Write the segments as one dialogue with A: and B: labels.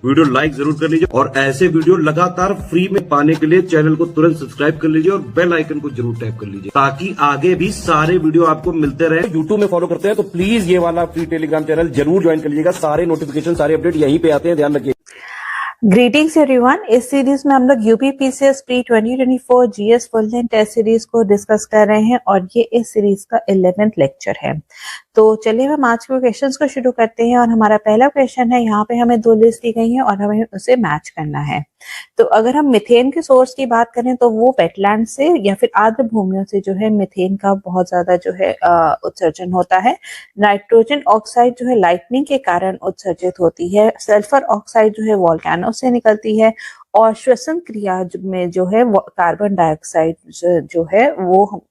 A: Video like जरूर कर लीजिए और ऐसे वीडियो लगातार फ्री में पाने के लिए चैनल को तुरंत सब्सक्राइब कर लीजिए और बेल आइकन को जरूर टैप कर लीजिए ताकि आगे भी सारे वीडियो आपको मिलते रहे। यूट्यूब में फॉलो करते हैं तो प्लीज ये वाला फ्री टेलीग्राम चैनल जरूर ज्वाइन कर लीजिएगा। सारे नोटिफिकेशन सारे अपडेट यहीं पे आते हैं, ध्यान रखिए।
B: Greetings everyone. इस सीरीज में हम लोग UP PCS pre 2024 GS full length test series को डिस्कस कर रहे हैं और ये इस सीरीज का 11th लेक्चर है। तो चलिए हम आज के क्वेश्चंस को शुरू करते हैं और हमारा पहला क्वेश्चन है, यहाँ पे हमें 2 लिस्ट दी गई है और हमें उसे मैच करना है। तो अगर हम मीथेन के सोर्स की बात करें तो वो वेटलैंड से या फिर आर्द्र भूमियों से जो है मीथेन का बहुत ज्यादा जो है उत्सर्जन होता है। नाइट्रोजन ऑक्साइड जो है लाइटनिंग के कारण उत्सर्जित होती है। सल्फर ऑक्साइड जो है वोल्केनो से निकलती है और श्वसन क्रिया में जो है कार्बन डाइऑक्साइड जो है वो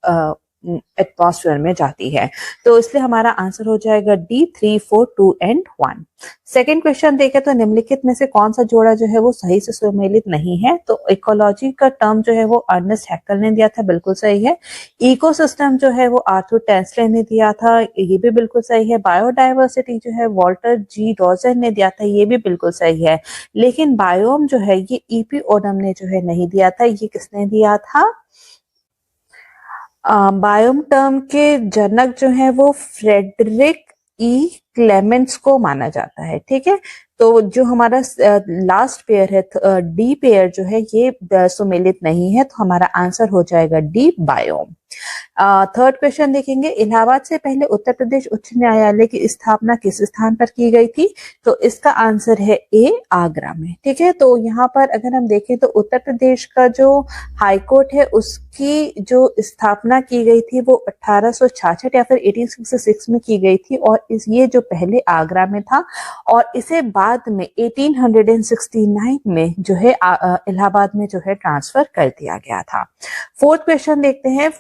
B: एटमॉस्फेयर में जाती है। तो इसलिए हमारा आंसर हो जाएगा डी 3, 4, 2 एंड 1। सेकेंड क्वेश्चन देखें तो निम्नलिखित में से कौन सा जोड़ा जो है वो सही से सुमेलित नहीं है। तो इकोलॉजी का टर्म जो है वो अर्नेस्ट हैक्कल ने दिया था, बिल्कुल सही है। इकोसिस्टम जो है वो आर्थर टेस्ले ने दिया था, ये भी बिल्कुल सही है। बायोडाइवर्सिटी जो है वॉल्टर जी रॉजर ने दिया था, ये भी बिल्कुल सही है। लेकिन बायोम जो है ये ईपी ओडम ने जो है नहीं दिया था, ये किसने दिया था? बायोम टर्म के जनक जो है वो फ्रेडरिक ई क्लेमेंट्स को माना जाता है। ठीक है, तो जो हमारा लास्ट पेयर है डी पेयर जो है ये सुमेलित नहीं है, तो हमारा आंसर हो जाएगा डी बायोम। थर्ड क्वेश्चन देखेंगे, इलाहाबाद से पहले उत्तर प्रदेश उच्च न्यायालय की स्थापना किस स्थान पर की गई थी? तो इसका आंसर है ए आगरा में। ठीक है, तो यहाँ पर अगर हम देखें तो उत्तर प्रदेश का जो हाई कोर्ट है उसकी जो स्थापना की गई थी वो 1866 या फिर 1866 में की गई थी और ये जो पहले आगरा में था और इसे बाद में 1869 में जो है इलाहाबाद में जो है ट्रांसफर कर दिया गया था। फोर्थ क्वेश्चन देखते हैं।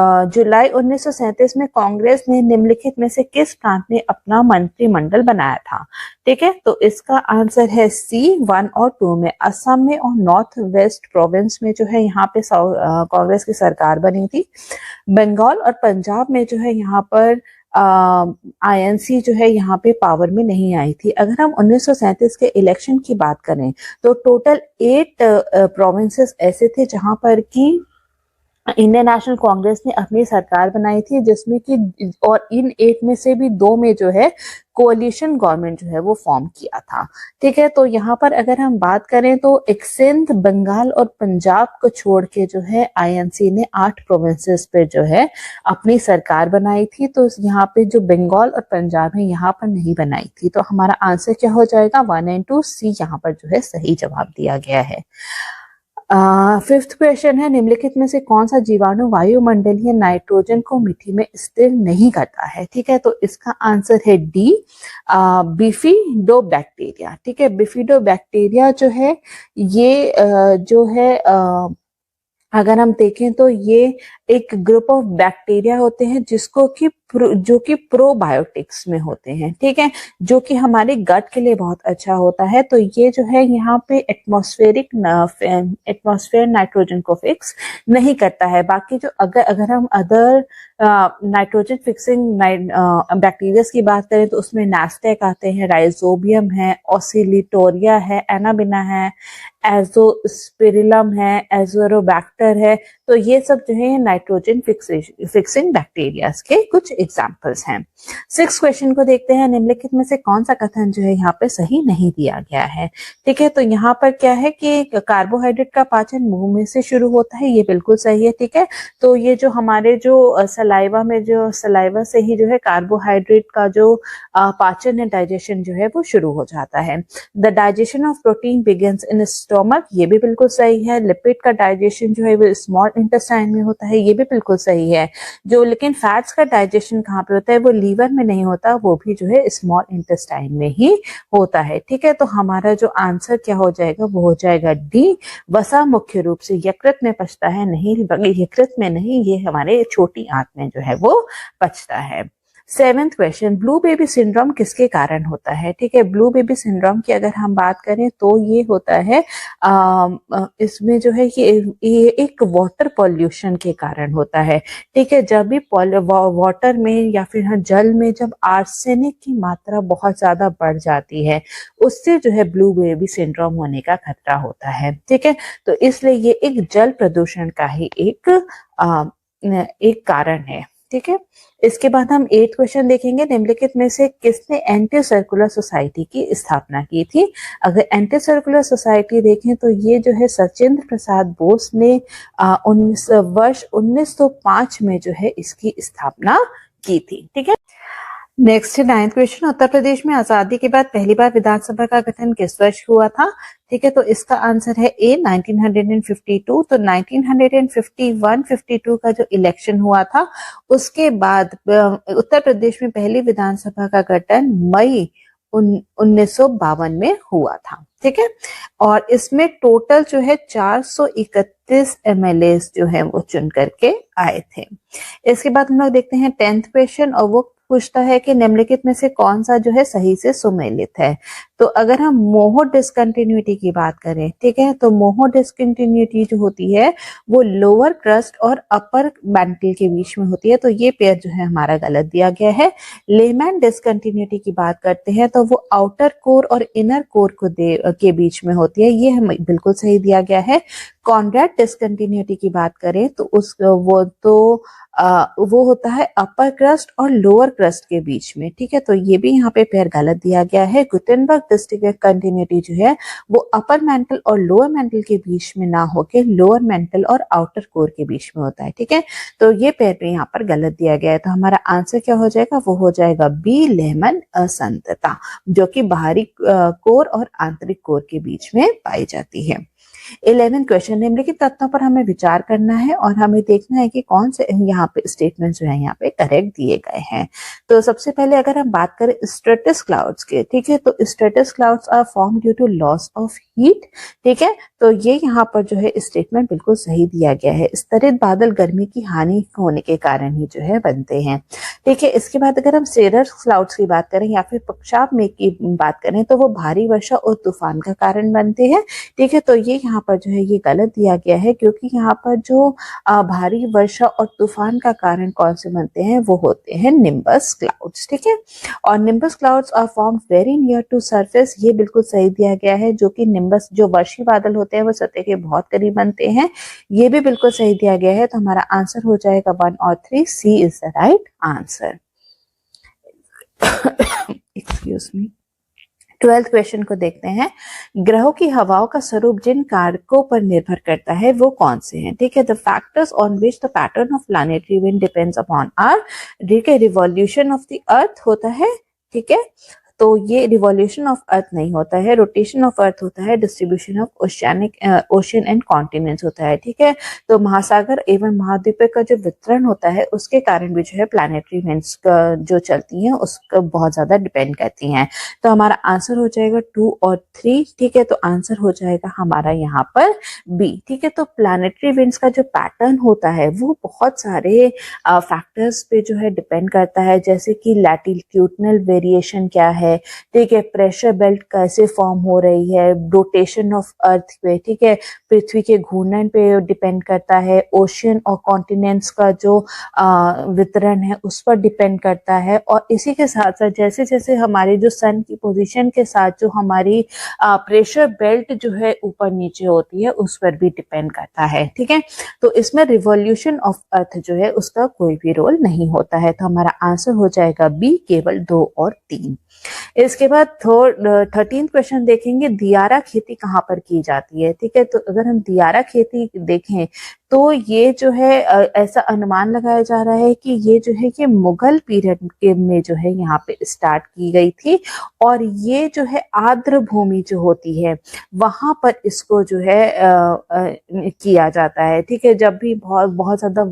B: जुलाई 1937 में कांग्रेस ने निम्नलिखित में से किस प्रांत में अपना मंत्रिमंडल बनाया था? ठीक है, तो इसका आंसर है सी 1 और 2 में। असम में और नॉर्थ वेस्ट प्रोविंस में जो है यहाँ पे कांग्रेस की सरकार बनी थी। बंगाल और पंजाब में जो है यहाँ पर आईएनसी जो है यहाँ पे पावर में नहीं आई थी। अगर हम 1937 के इलेक्शन की बात करें तो टोटल 8 प्रोविंसेस ऐसे थे जहां पर कि इंडियन नेशनल कांग्रेस ने अपनी सरकार बनाई थी, जिसमें कि और इन 8 में से भी 2 में जो है कोalition गवर्नमेंट जो है वो फॉर्म किया था। ठीक है, तो यहाँ पर अगर हम बात करें तो एक सिंध, बंगाल और पंजाब को छोड़ के जो है आईएनसी ने 8 प्रोविंसेस पे जो है अपनी सरकार बनाई थी। तो यहाँ पे जो बंगाल और पंजाब है यहाँ पर नहीं बनाई थी। तो हमारा आंसर क्या हो जाएगा? 1 एंड 2 सी यहाँ पर जो है सही जवाब दिया गया है। फिफ्थ क्वेश्चन है, निम्नलिखित में से कौन सा जीवाणु वायुमंडलीय नाइट्रोजन को मिट्टी में स्थिर नहीं करता है? ठीक है, तो इसका आंसर है डी बिफिडोबैक्टीरिया। ठीक है, बिफिडोबैक्टीरिया जो है ये जो है अगर हम देखें तो ये एक ग्रुप ऑफ बैक्टीरिया होते हैं जो कि प्रोबायोटिक्स में होते हैं। ठीक है, जो कि हमारे गट के लिए बहुत अच्छा होता है। तो ये जो है यहाँ पे एटमॉस्फेयर नाइट्रोजन को फिक्स नहीं करता है। बाकी जो अगर हम अदर नाइट्रोजन फिक्सिंग बैक्टीरिया की बात करें तो उसमें नास्टेक आते हैं, राइजोबियम है, ऑसिलिटोरिया है, एनाबिना है, एजोस्पिरिलम है, एजोरोबैक्टर है। तो ये सब जो है नाइट्रोजन फिक्सिंग बैक्टीरिया के कुछ एग्जांपल्स हैं। 6 क्वेश्चन को देखते हैं, निम्नलिखित में से कौन सा कथन जो है यहाँ पे सही नहीं दिया गया है? ठीक है, तो यहाँ पर क्या है कि कार्बोहाइड्रेट का पाचन मुंह में से शुरू होता है, ये बिल्कुल सही है। ठीक है, तो ये जो हमारे जो सलाइवा से ही जो है कार्बोहाइड्रेट का जो पाचन है, डाइजेशन जो है वो शुरू हो जाता है। The digestion of protein begins in stomach, ये भी बिल्कुल सही है। लिपिड का डाइजेशन जो है वो स्मॉल इंटेस्टाइन में होता है, ये भी बिल्कुल सही है। लेकिन फैट्स का डाइजेशन कहाँ पे होता है? वो लीवर में नहीं होता, वो भी जो है स्मॉल इंटेस्टाइन में ही होता है। ठीक है, तो हमारा जो आंसर क्या हो जाएगा? वो हो जाएगा डी। वसा मुख्य रूप से यकृत में पचता है, नहीं यकृत में नहीं, ये हमारे छोटी आंत में जो है वो पचता है। Seventh question, blue baby syndrome किसके कारण होता है? ठीक है, ब्लू बेबी सिंड्रोम की अगर हम बात करें तो ये होता है इसमें जो है ये एक वाटर पॉल्यूशन के कारण होता है। ठीक है, जब भी वाटर में या फिर जल में जब आर्सेनिक की मात्रा बहुत ज्यादा बढ़ जाती है, उससे जो है ब्लू बेबी सिंड्रोम होने का खतरा होता है। ठीक है, तो इसलिए ये एक जल प्रदूषण का ही एक कारण है। ठीक है, इसके बाद हम 8th क्वेश्चन देखेंगे, निम्नलिखित में से किसने एंटी सर्कुलर सोसाइटी की स्थापना की थी? अगर एंटी सर्कुलर सोसाइटी देखें तो ये जो है सचिंद्र प्रसाद बोस ने वर्ष 1905 में जो है इसकी स्थापना की थी। ठीक है, next 9th question, Uttar Pradesh में आजादी के बाद पहली बार विधानसभा का गठन किस वर्ष हुआ था? ठीक है, तो इसका आंसर है ए 1952। तो 1951-52 का जो इलेक्शन हुआ था उसके बाद उत्तर प्रदेश में पहली विधानसभा का गठन मई 1952 में हुआ था। ठीक है, और इसमें टोटल जो है 431 एमएलए जो है वो चुन करके आए थे। इसके बाद हम लोग देखते हैं 10th क्वेश्चन, और वो पूछता है कि निम्नलिखित में से कौन सा जो है सही से सुमेलित है? तो अगर हम मोहो डिसकंटिन्यूटी की बात करें, ठीक है, तो मोहो डिसकंटिन्यूटी जो होती है वो लोअर क्रस्ट और अपर मैंटल के बीच में होती है, तो ये पेयर जो है हमारा गलत दिया गया है। लेमैन डिसकंटिन्यूटी की बात करते हैं तो वो आउटर कोर और इनर कोर के बीच में होती है, ये हमें बिल्कुल सही दिया गया है। कॉन्ड्रैट डिसकंटिन्यूटी की बात करें तो वो होता है अपर क्रस्ट और लोअर क्रस्ट के बीच में। ठीक है, तो ये भी यहाँ पे पेयर गलत दिया गया है। गुटेनबर्ग डिसकंटिन्यूटी जो है वो अपर मेंटल और लोअर मेंटल के बीच में ना होके लोअर मेंटल और आउटर कोर के बीच में होता है। ठीक है, तो ये पेयर भी यहाँ पर गलत दिया गया है। तो हमारा आंसर क्या हो जाएगा? वो हो जाएगा बी, लेमन असंतता, जो कि बाहरी कोर और आंतरिक कोर के बीच में पाई जाती है। 11th क्वेश्चन, निम्नलिखित तथ्यों पर हमें विचार करना है और हमें देखना है कि कौन से यहाँ पे स्टेटमेंट जो है यहाँ पे करेक्ट दिए गए हैं। तो सबसे पहले अगर हम बात करें स्ट्रेटस क्लाउड्स के, ठीक है, तो stratus clouds are form due to loss of heat. ठीक है, तो ये यहाँ पर जो है स्टेटमेंट बिल्कुल सही दिया गया है। स्तरित बादल गर्मी की हानि होने के कारण ही जो है बनते हैं। ठीक है, इसके बाद अगर हम सेरस क्लाउड्स की बात करें या फिर पक्षाप मेघ की बात करें तो वो भारी वर्षा और तूफान का कारण बनते हैं। ठीक है, तो ये यहाँ पर जो है ये गलत दिया गया है, क्योंकि यहाँ पर जो भारी वर्षा और तूफान का कारण कौन से बनते हैं? वो होते हैं निम्बस क्लाउड्स। ठीक है, और nimbus clouds are form very near to surface, ये बिल्कुल सही दिया गया है। जो कि निम्बस जो वर्षी बादल होते हैं वो सतह के बहुत करीब बनते हैं, ये भी बिल्कुल सही दिया गया है। तो हमारा आंसर हो जाएगा 1 और 3, C is the right answer. Excuse me. 12th question को देखते हैं, ग्रहों की हवाओं का स्वरूप जिन कारकों पर निर्भर करता है वो कौन से हैं? ठीक है, the factors on which the pattern of planetary wind depends upon are, ठीक है, रिवॉल्यूशन ऑफ द अर्थ होता है। ठीक है, तो ये रिवॉल्यूशन ऑफ अर्थ नहीं होता है, रोटेशन ऑफ अर्थ होता है, distribution of ocean and continents होता है। ठीक है, तो महासागर एवं महाद्वीपों का जो वितरण होता है उसके कारण भी जो है प्लैनेटरी इवेंट्स जो चलती हैं उसका बहुत ज्यादा डिपेंड करती हैं। तो हमारा आंसर हो जाएगा 2 और 3। ठीक है, तो आंसर हो जाएगा हमारा यहाँ पर बी। ठीक है, तो प्लैनेटरी इवेंट्स का जो पैटर्न होता है वो बहुत सारे फैक्टर्स पे जो है डिपेंड करता है, जैसे कि लैटिट्यूडनल वेरिएशन क्या है, ठीक है, प्रेशर बेल्ट कैसे फॉर्म हो रही है, रोटेशन ऑफ अर्थ पे, ठीक है, पृथ्वी के घूर्णन पे डिपेंड करता है, ओशियन और कॉन्टिनेंट्स का जो वितरण है उस पर डिपेंड करता है, और इसी के साथ साथ जैसे जैसे हमारी जो सन की पोजीशन के साथ जो हमारी प्रेशर बेल्ट जो है ऊपर नीचे होती है उस पर भी डिपेंड करता है। ठीक है, तो इसमें रिवॉल्यूशन ऑफ अर्थ जो है उसका कोई भी रोल नहीं होता है। तो हमारा आंसर हो जाएगा बी, केवल 2 और 3। इसके बाद 13th क्वेश्चन देखेंगे, दियारा खेती कहाँ पर की जाती है? ठीक है, तो अगर हम दियारा खेती देखें तो ये जो है ऐसा अनुमान लगाया जा रहा है कि ये जो है ये मुगल पीरियड के में जो है यहाँ पे स्टार्ट की गई थी, और ये जो है आर्द्र भूमि जो होती है वहां पर इसको जो है किया जाता है। ठीक है, जब भी बहुत ज्यादा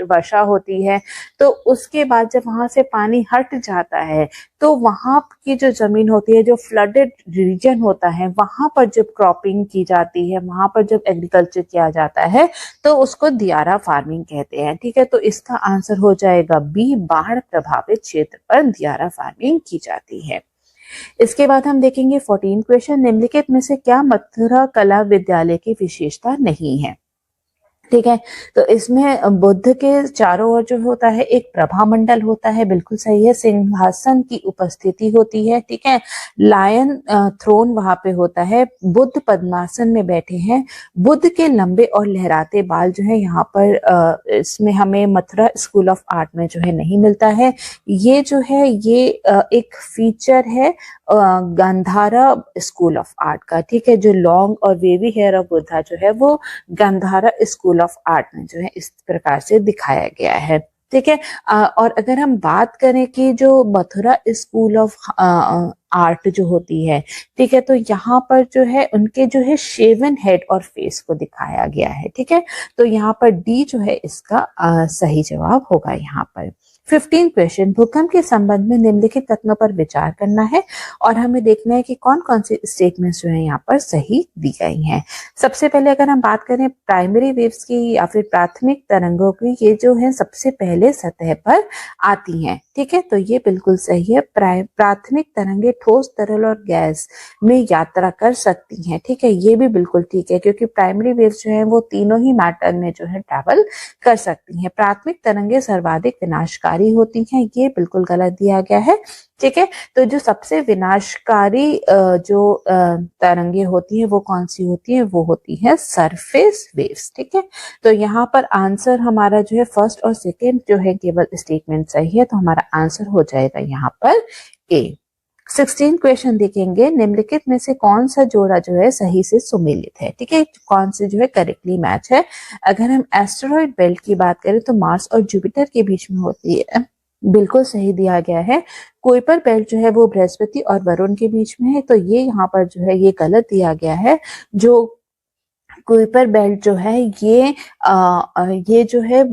B: वर्षा होती है तो उसके बाद जब वहां से पानी हट जाता है तो वहां की जो जमीन होती है, जो फ्लडेड रीजन होता है, वहां पर जब क्रॉपिंग की जाती है, वहां पर जब एग्रीकल्चर किया जाता है तो उसको दियारा फार्मिंग कहते हैं। ठीक है, तो इसका आंसर हो जाएगा बी, बाढ़ प्रभावित क्षेत्र पर दियारा फार्मिंग की जाती है। इसके बाद हम देखेंगे 14 क्वेश्चन, निम्नलिखित में से क्या मथुरा कला विद्यालय की विशेषता नहीं है। ठीक है, तो इसमें बुद्ध के चारों ओर जो होता है एक प्रभा मंडल होता है, बिल्कुल सही है। सिंहासन की उपस्थिति होती है, ठीक है। लायन थ्रोन वहां पे होता है। बुद्ध पद्मासन में बैठे हैं। बुद्ध के लंबे और लहराते बाल जो है यहाँ पर इसमें हमें मथुरा स्कूल ऑफ आर्ट में जो है नहीं मिलता है। ये जो है ये एक फीचर है गांधारा स्कूल ऑफ आर्ट का। ठीक है, जो लॉन्ग और वेवी हेयर ऑफ बुद्धा जो है वो गांधारा स्कूल ऑफ आर्ट में जो है इस प्रकार से दिखाया गया है। ठीक है, और अगर हम बात करें कि जो मथुरा स्कूल ऑफ आर्ट जो होती है, ठीक है, तो यहाँ पर जो है उनके जो है शेवन हेड और फेस को दिखाया गया है। ठीक है, तो यहाँ पर डी जो है इसका सही जवाब होगा यहाँ पर। 15 क्वेश्चन, भूकंप के संबंध में निम्नलिखित कथनों पर विचार करना है और हमें देखना है कि कौन कौन से स्टेटमेंट्स जो है यहाँ पर सही दी गई हैं। सबसे पहले अगर हम बात करें प्राइमरी वेव्स की या फिर प्राथमिक तरंगों की, ये जो है सबसे पहले सतह पर आती हैं। ठीक है, तो ये बिल्कुल सही है। प्राथमिक तरंगे ठोस, तरल और गैस में यात्रा कर सकती हैं। ठीक है, ये भी बिल्कुल ठीक है क्योंकि प्राइमरी वेव्स जो है वो तीनों ही मैटर में जो है ट्रैवल कर सकती हैं। प्राथमिक तरंगे सर्वाधिक विनाशकारी होती हैं, ये बिल्कुल गलत दिया गया है। ठीक है, तो जो सबसे विनाशकारी जो तरंगे होती है वो कौन सी होती है, वो होती है सरफेस वेव्स। ठीक है, तो यहाँ पर आंसर हमारा जो है फर्स्ट और सेकंड जो है केवल स्टेटमेंट सही है, तो हमारा आंसर हो जाएगा यहाँ पर ए। 16 क्वेश्चन देखेंगे, निम्नलिखित में से कौन सा जोड़ा जो है सही से सुमेलित है। ठीक है, कौन से जो है करेक्टली मैच है। अगर हम एस्टेरॉइड बेल्ट की बात करें तो मार्स और जुपिटर के बीच में होती है, बिल्कुल सही दिया गया है। कुइपर बेल्ट जो है वो बृहस्पति और वरुण के बीच में है, तो ये यहाँ पर जो है ये गलत दिया गया है। जो कुइपर बेल्ट जो है ये जो है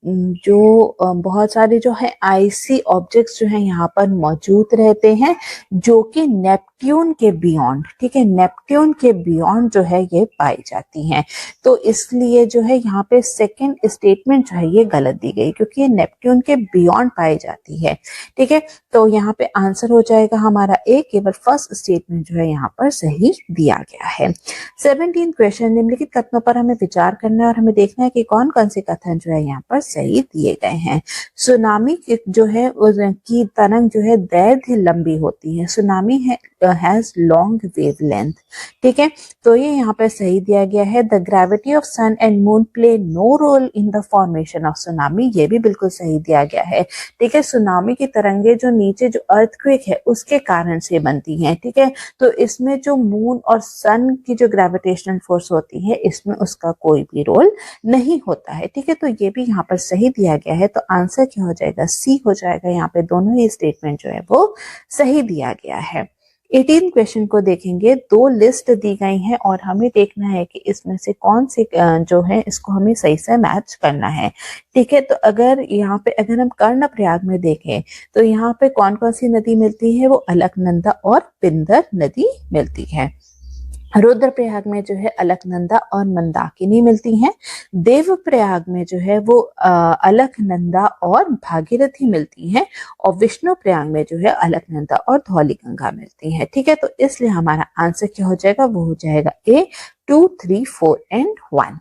B: बहुत सारे जो है आइसी ऑब्जेक्ट्स जो है यहाँ पर मौजूद रहते हैं जो कि नेपट्यून के बियॉन्ड, ठीक है, नेपट्यून के बियॉन्ड जो है ये पाई जाती हैं। तो इसलिए जो है यहाँ पे सेकंड स्टेटमेंट जो है ये गलत दी गई क्योंकि ये नेपट्यून के बियॉन्ड पाई जाती है। ठीक है, तो यहाँ पे आंसर हो जाएगा हमारा ए, केवल फर्स्ट स्टेटमेंट जो है यहाँ पर सही दिया गया है। 17 क्वेश्चन, निम्नलिखित कथनों पर हमें विचार करना है और हमें देखना है कि कौन कौन से कथन जो है यहाँ पर सही दिए गए हैं। सुनामी जो है की तरंग जो है दैर्घ्य लंबी होती है। सुनामी है हैज लॉन्ग वेवलेंथ। ठीक है, तो ये यहाँ पे सही दिया गया है। The gravity of sun and moon play no role in the formation of tsunami, ये भी बिल्कुल सही दिया गया है। ठीक है, सुनामी की तरंगे जो नीचे जो अर्थक्वेक है उसके कारण से बनती हैं। ठीक है, तो इसमें जो मून और सन की जो ग्रेविटेशनल फोर्स होती है इसमें उसका कोई भी रोल नहीं होता है। ठीक है, तो ये भी यहाँ पर सही दिया गया है, तो आंसर क्या हो जाएगा, सी हो जाएगा। यहाँ पे दोनों ही स्टेटमेंट जो है वो सही दिया गया है। 18 क्वेश्चन को देखेंगे, दो लिस्ट दी गई हैं और हमें देखना है कि इसमें से कौन से जो है इसको हमें सही से मैच करना है। ठीक है, तो अगर यहाँ पे अगर हम कर्णप्रयाग में देखें तो यहाँ पे कौन कौन सी नदी मिलती है, वो अलकनंदा और पिंदर नदी मिलती है। रुद्रप्रयाग में जो है अलकनंदा और मंदाकिनी मिलती हैं। देवप्रयाग में जो है वो अलकनंदा और भागीरथी मिलती हैं और विष्णुप्रयाग में जो है अलकनंदा और धौलीगंगा मिलती हैं। ठीक है, तो इसलिए हमारा आंसर क्या हो जाएगा, वो हो जाएगा ए 2, 3, 4 एंड 1।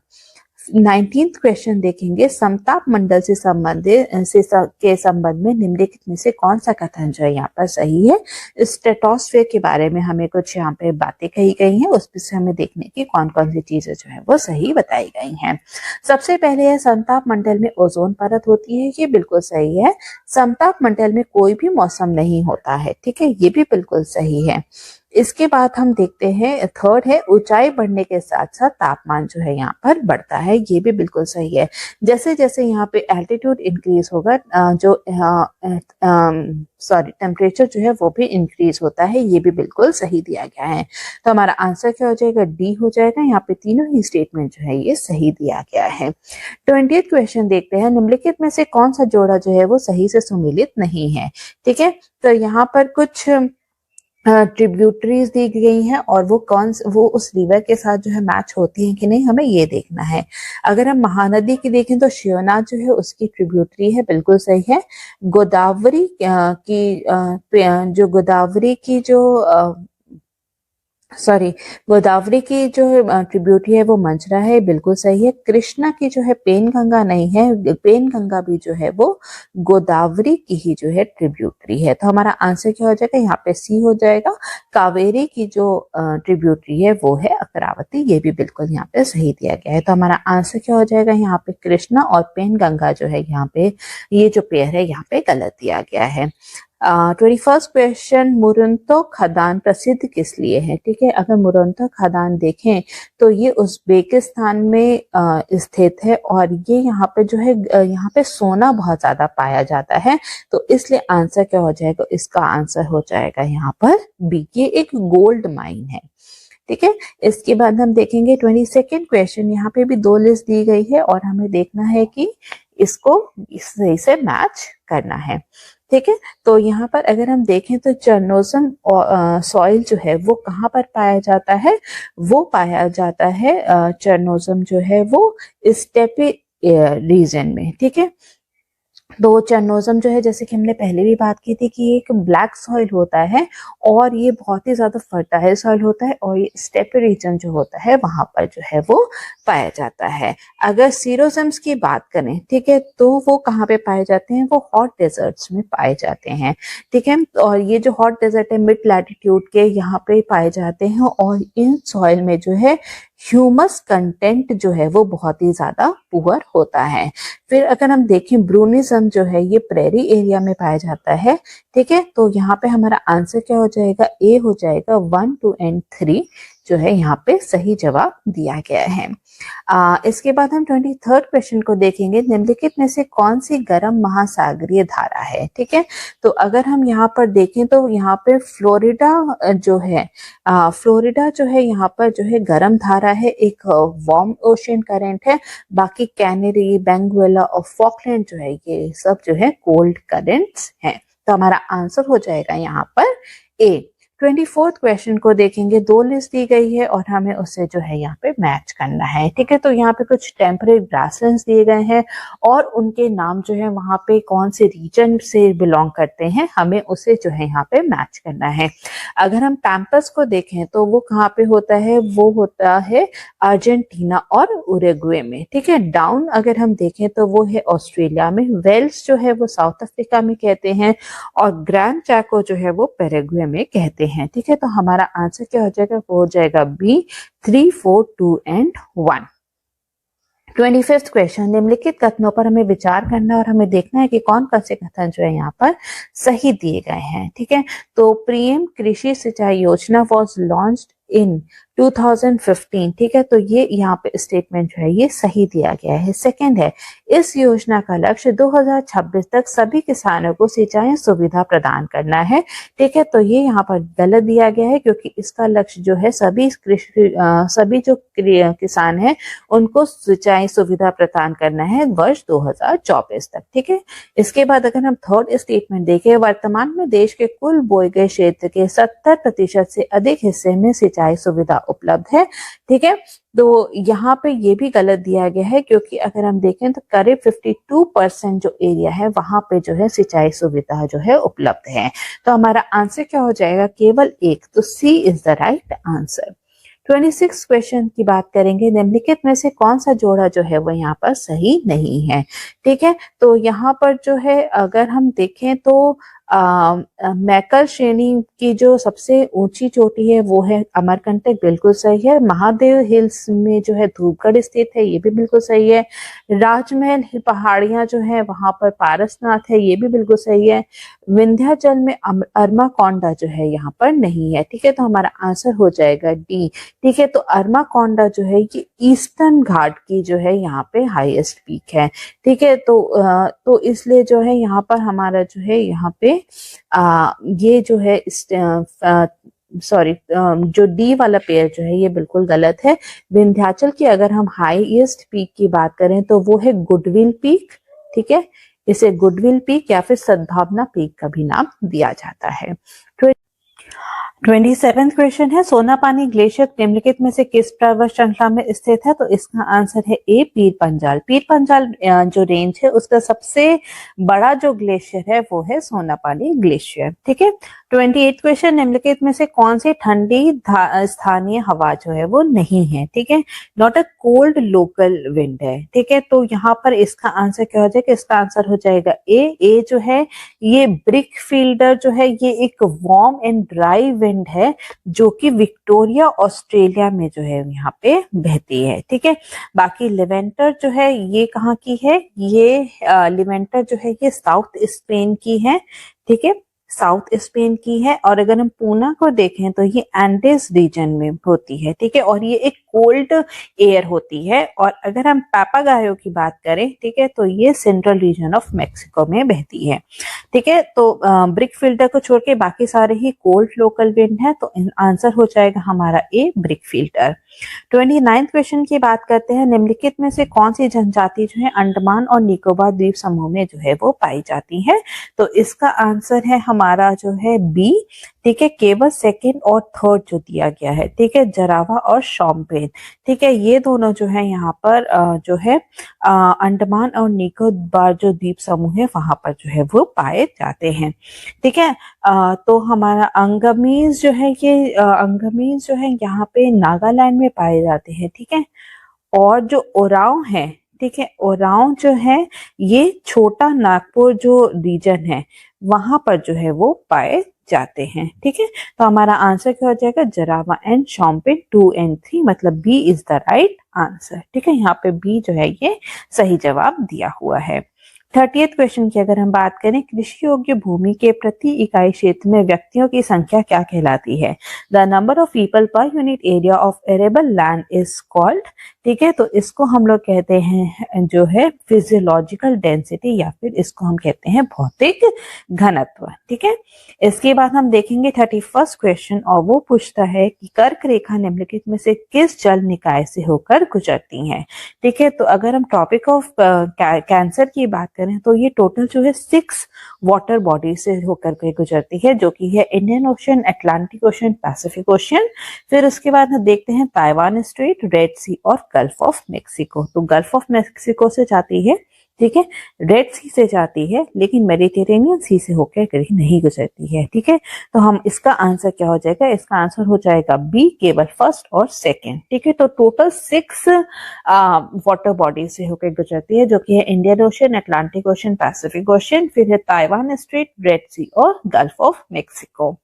B: 19th क्वेश्चन देखेंगे, समताप मंडल से संबंधित के संबंध में निम्नलिखित में से कौन सा कथन जो है यहाँ पर सही है। स्ट्रेटोस्फीयर के बारे में हमें कुछ यहाँ पे बातें कही गई हैं, उसमें से हमें देखने की कौन कौन सी चीजें जो है वो सही बताई गई हैं। सबसे पहले है समताप मंडल में ओजोन परत होती है, ये बिल्कुल सही है। समताप मंडल में कोई भी मौसम नहीं होता है, ठीक है, ये भी बिल्कुल सही है। इसके बाद हम देखते हैं, थर्ड है ऊंचाई बढ़ने के साथ साथ तापमान जो है यहाँ पर बढ़ता है, ये भी बिल्कुल सही है। जैसे जैसे यहाँ पे एल्टीट्यूड इंक्रीज होगा टेम्परेचर जो है वो भी इंक्रीज होता है, ये भी बिल्कुल सही दिया गया है। तो हमारा आंसर क्या हो जाएगा, डी हो जाएगा। यहाँ पे तीनों ही स्टेटमेंट जो है ये सही दिया गया है। 20th क्वेश्चन देखते हैं, निम्नलिखित में से कौन सा जोड़ा जो है वो सही से सुमेलित नहीं है। ठीक है, तो यहाँ पर कुछ ट्रिब्यूटरीज दी गई हैं और वो उस रिवर के साथ जो है मैच होती हैं कि नहीं, हमें ये देखना है। अगर हम महानदी की देखें तो शिवनाथ जो है उसकी ट्रिब्यूटरी है, बिल्कुल सही है। गोदावरी जो गोदावरी की जो गोदावरी की जो ट्रिब्यूटरी है वो मंजरा है, बिल्कुल सही है। कृष्णा की जो है पेनगंगा नहीं है, पेनगंगा भी जो है वो गोदावरी की ही जो है ट्रिब्यूटरी है। तो हमारा आंसर क्या हो जाएगा, यहाँ पे सी हो जाएगा। कावेरी की जो ट्रिब्यूटरी है वो है अकरावती, ये भी बिल्कुल यहाँ पे सही दिया गया है। तो हमारा आंसर क्या हो जाएगा, यहाँ पे कृष्णा और पेनगंगा जो है यहाँ पे ये जो पेयर है यहाँ पे गलत दिया गया है। 21st क्वेश्चन, मुरंतो खदान प्रसिद्ध किस लिए है? ठीक है, अगर मुरंतो खदान देखें तो ये उज़्बेकिस्तान में स्थित है और ये यहाँ पे जो है यहाँ पे सोना बहुत ज्यादा पाया जाता है, तो इसलिए आंसर क्या हो जाएगा, इसका आंसर हो जाएगा यहाँ पर बी, ये एक गोल्ड माइन है। ठीक है, इसके बाद हम देखेंगे 22nd क्वेश्चन, यहाँ पे भी 2 लिस्ट दी गई है और हमें देखना है कि इसको सही से मैच करना है। ठीक है, तो यहाँ पर अगर हम देखें तो चरनोजम सॉइल जो है वो कहाँ पर पाया जाता है, वो पाया जाता है चरनोजम जो है वो स्टेपी रीजन में। ठीक है, तो चरनोजम जो है जैसे कि हमने पहले भी बात की थी कि ये एक ब्लैक सॉइल होता है और ये बहुत ही ज्यादा फर्टाइल सॉइल होता है और ये स्टेपी रीजन जो होता है वहां पर जो है वो पाया जाता है। अगर सीरोजम्स की बात करें, ठीक है, तो वो कहाँ पे पाए जाते हैं, वो हॉट डेजर्ट्स में पाए जाते हैं। ठीक है, और ये जो हॉट डेजर्ट है मिड लैटिट्यूड के यहाँ पे पाए जाते हैं और इन सॉइल में जो है ह्यूमस कंटेंट जो है वो बहुत ही ज्यादा पुअर होता है। फिर अगर हम देखें ब्रूनिज्म जो है ये प्रेरी एरिया में पाया जाता है। ठीक है, तो यहाँ पे हमारा आंसर क्या हो जाएगा, ए हो जाएगा। 1, 2 एंड 3 जो है यहाँ पे सही जवाब दिया गया है। इसके बाद हम 23rd क्वेश्चन को देखेंगे, निम्नलिखित में से कौन सी गर्म महासागरीय धारा है? ठीक है, तो अगर हम यहाँ पर देखें तो यहाँ पे फ्लोरिडा जो है यहाँ पर जो है गर्म धारा है, एक वार्म ओशन करंट है। बाकी कैनरी, बेंगुएला और फॉकलैंड जो है ये सब जो है कोल्ड करंट्स हैं। तो हमारा आंसर हो जाएगा यहाँ पर ए। 24th क्वेश्चन को देखेंगे, 2 लिस्ट दी गई है और हमें उससे जो है यहाँ पे मैच करना है। ठीक है, तो यहाँ पे कुछ टेम्परेट ग्रासलैंड्स दिए गए हैं और उनके नाम जो है वहां पे कौन से रीजन से बिलोंग करते हैं, हमें उसे जो है यहाँ पे मैच करना है। अगर हम पैम्पस को देखें तो वो कहाँ पे होता है, वो होता है अर्जेंटीना और उरुग्वे में। ठीक है, डाउन अगर हम देखें तो वो है ऑस्ट्रेलिया में, वेल्स जो है वो साउथ अफ्रीका में कहते हैं और ग्रैंड चैको जो है वो पैराग्वे में कहते हैं। ठीक है, तो हमारा आंसर क्या हो जाएगा, वो हो जाएगा बी। 3, 4, 2 एंड 1। 25th क्वेश्चन, निम्नलिखित कथनों पर हमें विचार करना और हमें देखना है कि कौन कौन से कथन जो है यहाँ पर सही दिए गए हैं। ठीक है, तो पीएम कृषि सिंचाई योजना वॉज लॉन्च्ड इन 2015। ठीक है, तो ये यहाँ पे स्टेटमेंट जो है ये सही दिया गया है। सेकंड है, इस योजना का लक्ष्य 2026 तक सभी किसानों को सिंचाई सुविधा प्रदान करना है। ठीक है, तो ये यहाँ पर गलत दिया गया है क्योंकि इसका लक्ष्य जो है सभी जो किसान हैं उनको सिंचाई सुविधा प्रदान करना है वर्ष 2024 तक। ठीक है, इसके बाद अगर हम थर्ड स्टेटमेंट देखें, वर्तमान में देश के कुल बोए गए क्षेत्र के 70% से अधिक हिस्से में सिंचाई सुविधा उपलब्ध है। ठीक है, तो यहाँ पे ये भी गलत दिया गया है क्योंकि अगर हम देखें तो करीब 52% जो एरिया है वहां पे जो है सिंचाई सुविधा जो है उपलब्ध है। तो हमारा आंसर क्या हो जाएगा, केवल एक, तो C is the right answer. 26 question की बात करेंगे, निम्नलिखित में से कौन सा जोड़ा जो है वो यहाँ पर सही नहीं है। ठीक है, तो यहाँ पर जो है अगर हम देखें तो मैकल श्रेणी की जो सबसे ऊंची चोटी है वो है अमरकंटक, बिल्कुल सही है। महादेव हिल्स में जो है धूपगढ़ स्थित है, ये भी बिल्कुल सही है। राजमहल पहाड़ियां जो है वहां पर पारसनाथ है, ये भी बिल्कुल सही है। विंध्याचल में अरमाकोंडा जो है यहाँ पर नहीं है। ठीक है, तो हमारा आंसर हो जाएगा डी। ठीक है, तो अरमाकोंडा जो है ये ईस्टर्न घाट की जो है यहाँ पे हाईएस्ट पीक है। ठीक है, तो इसलिए जो है यहाँ पर हमारा जो है यहाँ पे ये जो है जो डी वाला पेयर जो है ये बिल्कुल गलत है। विंध्याचल की अगर हम हाईएस्ट पीक की बात करें तो वो है गुडविल पीक। ठीक है, इसे गुडविल पीक या फिर सद्भावना पीक का भी नाम दिया जाता है। 27th क्वेश्चन है, सोनापानी ग्लेशियर निम्नलिखित में से किस पर्वत श्रृंखला में स्थित है? तो इसका आंसर है ए, पीर पंजाल। पीर पंजाल जो रेंज है उसका सबसे बड़ा जो ग्लेशियर है वो है सोनापानी ग्लेशियर। ठीक है। 28 क्वेश्चन, निम्नलिखित में से कौन सी ठंडी स्थानीय हवा जो है वो नहीं है? ठीक है, not a cold local wind है। ठीक है, तो यहाँ पर इसका आंसर क्या हो जाएगा? इसका आंसर हो जाएगा ए जो है ये ब्रिक फील्डर जो है ये एक वार्म एंड ड्राई विंड है जो कि विक्टोरिया ऑस्ट्रेलिया में जो है यहाँ पे बहती है। ठीक है, बाकी लिवेंटर जो है ये कहाँ की है? ये लिवेंटर जो है ये साउथ स्पेन की है। ठीक है, साउथ स्पेन की है। और अगर हम पूना को देखें तो ये एंडेस रीजन में होती है। ठीक है, और ये एक कोल्ड एयर होती है। और अगर हम पापागायो की बात करें, ठीक है, तो ये सेंट्रल रीजन ऑफ मैक्सिको में बहती है। ठीक है, तो ब्रिक फिल्टर को छोड़ के बाकी सारे ही कोल्ड लोकल विंड है, तो आंसर हो जाएगा हमारा ए, ब्रिक फिल्टर। 29 क्वेश्चन की बात करते हैं, निम्नलिखित में से कौन सी जनजाति जो है अंडमान और निकोबार द्वीप समूह में जो है वो पाई जाती है? तो इसका आंसर है हमारा जो है बी। ठीक है, केवल सेकंड और थर्ड जो दिया गया है, ठीक है, जरावा और शॉम्पेन। ठीक है, ये दोनों जो है यहाँ पर जो है अंडमान और निकोबार जो द्वीप समूह है वहां पर जो है वो पाए जाते हैं। ठीक है, तो हमारा अंगमीज जो है ये अंगमीज जो है यहाँ पे नागालैंड में पाए जाते हैं। ठीक है, और जो ओराव है, ठीक है, ओराव जो है ये छोटा नागपुर जो रीजन है वहां पर जो है वो पाए जाते हैं। ठीक है, तो हमारा आंसर क्या हो जाएगा? जरावा एंड शॉम्पेन 2 and 3, मतलब B is the right answer. ठीक है, यहाँ पे बी जो है ये सही जवाब दिया हुआ है। 30th क्वेश्चन की अगर हम बात करें, कृषि योग्य भूमि के प्रति इकाई क्षेत्र में व्यक्तियों की संख्या क्या कहलाती है? The number of people per unit area of arable land is called. ठीक है, तो इसको हम लोग कहते हैं जो है फिजियोलॉजिकल डेंसिटी, या फिर इसको हम कहते हैं भौतिक घनत्व। ठीक है, इसके बाद हम देखेंगे 31st क्वेश्चन, और वो पूछता है कि कर्क रेखा निम्नलिखित में से किस जल निकाय से होकर गुजरती है? ठीक है, तो अगर हम टॉपिक ऑफ कैंसर की बात करें तो ये टोटल जो है 6 वाटर बॉडी से होकर के गुजरती है, जो कि है Indian ocean, Atlantic ocean, Pacific ocean. फिर उसके बाद हम देखते हैं ताइवान स्ट्रेट, रेड सी और गल्फ ऑफ मेक्सिको। तो गल्फ ऑफ मेक्सिको से जाती है, ठीक है, रेड सी से जाती है, लेकिन मेडिटेरेनियन सी से होकर कहीं नहीं गुजरती है। ठीक है, तो हम इसका आंसर क्या हो जाएगा? इसका आंसर हो जाएगा बी, केवल फर्स्ट और सेकंड। ठीक है, तो टोटल 6 वाटर बॉडी से होकर गुजरती है, जो कि है Indian ocean, Atlantic ocean, Pacific ocean, फिर है ताइवान स्ट्रेट, रेड सी और gulf of Mexico.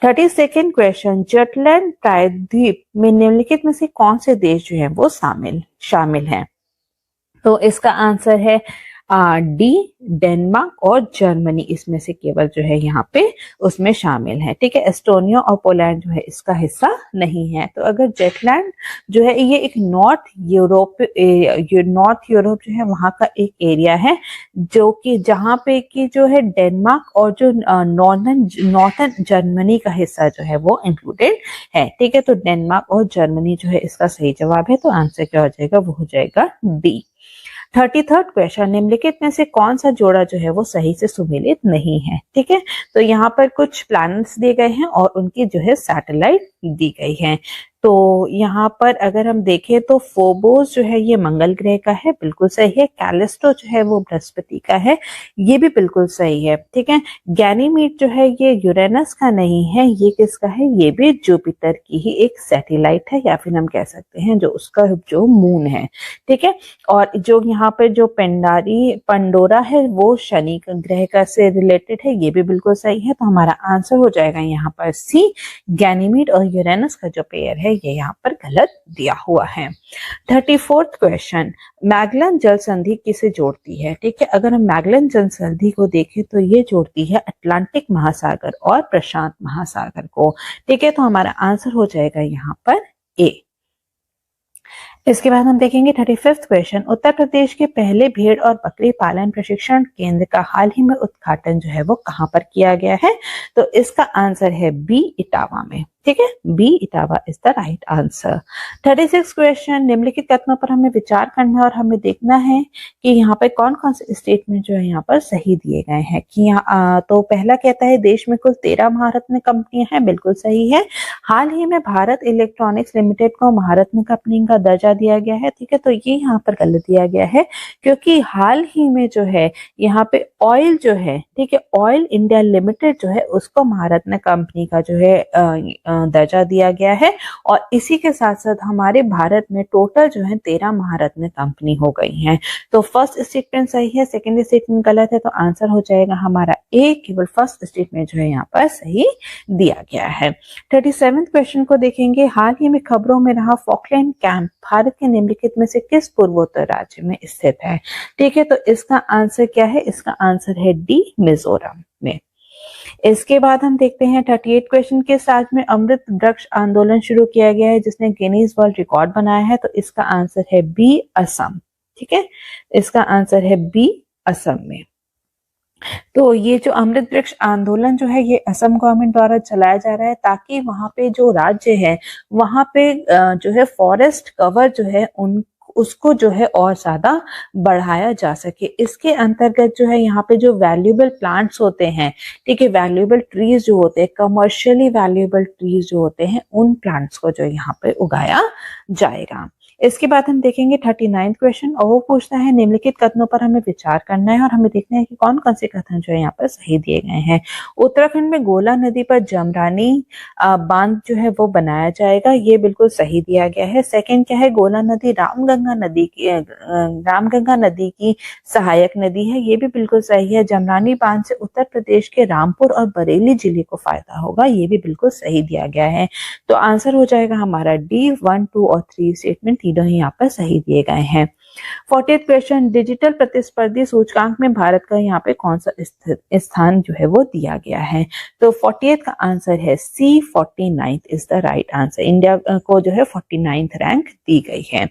B: 32nd question, Jutland प्रायद्वीप में निम्नलिखित में से कौन से देश जो है वो शामिल हैं? तो इसका आंसर है डी, डेनमार्क और जर्मनी, इसमें से केवल जो है यहाँ पे उसमें शामिल है। ठीक है, एस्टोनिया और पोलैंड जो है इसका हिस्सा नहीं है। तो अगर जेटलैंड जो है ये एक नॉर्थ यूरोप जो है वहां का एक एरिया है, जो कि जहाँ पे कि जो है डेनमार्क और जो नॉर्थन जर्मनी का हिस्सा जो है वो इंक्लूडेड है। ठीक है, तो डेनमार्क और जर्मनी जो है इसका सही जवाब है। तो आंसर क्या हो जाएगा? वो हो जाएगा डी। 33rd क्वेश्चन, निम्नलिखित में से कौन सा जोड़ा जो है वो सही से सुमेलित नहीं है? ठीक है, तो यहाँ पर कुछ प्लैनेट्स दिए गए हैं और उनकी जो है सैटेलाइट दी गई है। तो यहाँ पर अगर हम देखें तो फोबोस जो है ये मंगल ग्रह का है, बिल्कुल सही है। कैलिस्टो जो है वो बृहस्पति का है, ये भी बिल्कुल सही है। ठीक है, गैनीमीड जो है ये यूरेनस का नहीं है, ये किसका है? ये भी जुपिटर की ही एक सैटेलाइट है, या फिर हम कह सकते हैं जो उसका जो मून है। ठीक है, और जो यहाँ पर जो पंडोरा है वो शनि ग्रह का से रिलेटेड है, ये भी बिल्कुल सही है। तो हमारा आंसर हो जाएगा यहाँ पर सी, गैनीमीड और यूरेनस का जो पेयर है ये यहाँ पर गलत दिया हुआ है। 34th क्वेश्चन, मैगलन जल संधि किसे जोड़ती है? ठीक है, अगर हम मैगलन जल संधि को देखें तो ये जोड़ती है अटलांटिक महासागर और प्रशांत महासागर को। ठीक है, तो हमारा आंसर हो जाएगा यहाँ पर ए। इसके बाद हम देखेंगे 35th क्वेश्चन, उत्तर प्रदेश के पहले भेड़ और बकरी पालन प्रशिक्षण केंद्र का हाल ही में उद्घाटन जो है वो कहां पर किया गया है? तो इसका आंसर है बी, इटावा में। ठीक है, B Etawah is the right answer. 36 question, निम्नलिखित कथनों पर हमें विचार करना है और हमें देखना है कि यहाँ पे कौन कौन से स्टेटमेंट जो है यहाँ पर सही दिए गए हैं। कि यहाँ तो पहला कहता है देश में कुल 13 महारत्न कंपनियां हैं, बिल्कुल सही है। हाल ही में भारत इलेक्ट्रॉनिक्स लिमिटेड को महारत्न कंपनी का दर्जा दिया गया है, ठीक है, तो ये यहाँ पर गलत दिया गया है, क्योंकि हाल ही में जो है यहाँ पे ऑयल जो है, ठीक है, ऑयल इंडिया लिमिटेड जो है उसको महारत्न कंपनी का जो है दर्जा दिया गया है। और इसी के साथ साथ हमारे भारत में टोटल जो है 13 महारत्न कंपनी हो गई हैं। तो फर्स्ट स्टेटमेंट सही है, सेकंड स्टेटमेंट गलत है, तो आंसर हो जाएगा हमारा ए, केवल फर्स्ट स्टेटमेंट जो है यहाँ पर सही दिया गया है। 37 क्वेश्चन को देखेंगे, हाल ही में खबरों में रहा फॉकलैंड कैंप भारत के निम्नलिखित में से किस पूर्वोत्तर राज्य में स्थित है? ठीक है, तो इसका आंसर क्या है? इसका आंसर है डी, मिजोरम में। इसके बाद हम देखते हैं 38 क्वेश्चन के साथ में अमृत वृक्ष आंदोलन शुरू किया गया है जिसने गिनीज वर्ल्ड रिकॉर्ड बनाया है, तो इसका आंसर है बी, असम। ठीक है, इसका आंसर है बी, असम में। तो ये जो अमृत वृक्ष आंदोलन जो है ये असम गवर्नमेंट द्वारा चलाया जा रहा है ताकि वहां पे जो राज्य है वहां पे जो है फॉरेस्ट कवर जो है उन उसको जो है और ज्यादा बढ़ाया जा सके। इसके अंतर्गत जो है यहाँ पे जो वैल्यूएबल प्लांट्स होते हैं, ठीक है, वैल्यूएबल ट्रीज जो होते हैं, कमर्शियली वैल्यूएबल ट्रीज जो होते हैं, उन प्लांट्स को जो यहाँ पे उगाया जाएगा। इसके बाद हम देखेंगे 39 क्वेश्चन और वो पूछता है निम्नलिखित कथनों पर हमें विचार करना है और हमें देखना है कि कौन कौन से कथन जो है यहाँ पर सही दिए गए हैं। उत्तराखंड में गोला नदी पर जमरानी बांध जो है वो बनाया जाएगा, ये बिल्कुल सही दिया गया है। सेकंड क्या है? गोला नदी रामगंगा नदी की सहायक नदी है, ये भी बिल्कुल सही है। जमरानी बांध से उत्तर प्रदेश के रामपुर और बरेली जिले को फायदा होगा, ये भी बिल्कुल सही दिया गया है। तो आंसर हो जाएगा हमारा डी, 1, 2 और 3 स्टेटमेंट तीनों ही यहाँ पर सही दिए गए हैं। 40th क्वेश्चन, डिजिटल प्रतिस्पर्धी सूचकांक में भारत का यहाँ पे कौन सा स्थान जो है वो दिया गया है? तो 40th का आंसर है सी, 49th is the right answer. India को जो है 49th रैंक दी गई है।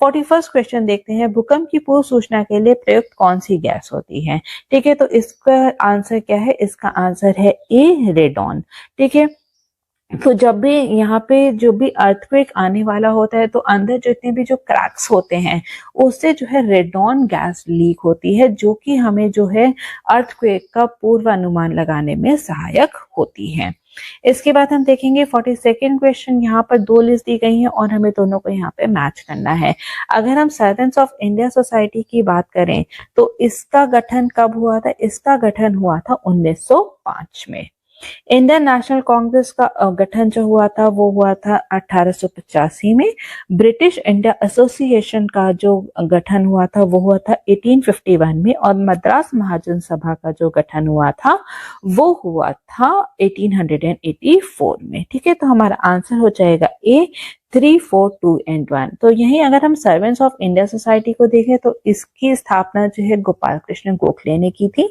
B: 41st क्वेश्चन देखते हैं, भूकंप की पूर्व सूचना के लिए प्रयुक्त कौन सी गैस होती है? ठीक है, तो इसका आंसर क्या है? इसका आंसर है ए, रेडॉन। ठीक है, तो जब भी यहाँ पे जो भी अर्थक्वेक आने वाला होता है तो अंदर जितने भी जो क्रैक्स होते हैं उससे जो है रेडॉन गैस लीक होती है, जो कि हमें जो है अर्थक्वेक का पूर्वानुमान लगाने में सहायक होती है। इसके बाद हम देखेंगे 42nd क्वेश्चन, यहाँ पर 2 लिस्ट दी गई है और हमें दोनों को यहाँ पे मैच करना है। अगर हम सर्वेंट्स ऑफ इंडिया सोसाइटी की बात करें तो इसका गठन कब हुआ था? इसका गठन हुआ था 1905 में। इंडियन नेशनल कांग्रेस का गठन जो हुआ था वो हुआ था 1885 में। ब्रिटिश इंडिया एसोसिएशन का जो गठन हुआ था वो हुआ था 1851 में और मद्रास महाजन सभा का जो गठन हुआ था वो हुआ था 1884 में। ठीक है, तो हमारा आंसर हो जाएगा ए, 3, 4, 2 and 1। तो यही अगर हम सर्वेंट्स ऑफ इंडिया सोसाइटी को देखें तो इसकी स्थापना जो है गोपाल कृष्ण गोखले ने की थी।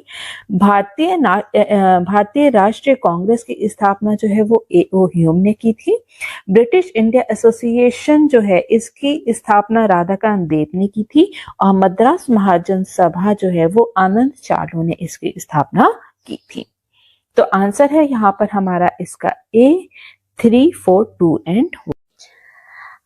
B: भारतीय राष्ट्रीय कांग्रेस की स्थापना जो है वो A.O. ह्यूम ने की थी। ब्रिटिश इंडिया एसोसिएशन जो है इसकी स्थापना राधाकांत देव ने की थी और मद्रास महाजन सभा जो है वो आनंद चार्लो ने इसकी स्थापना की थी। तो आंसर है यहाँ पर हमारा इसका ए, 3, 4, 2 and 1।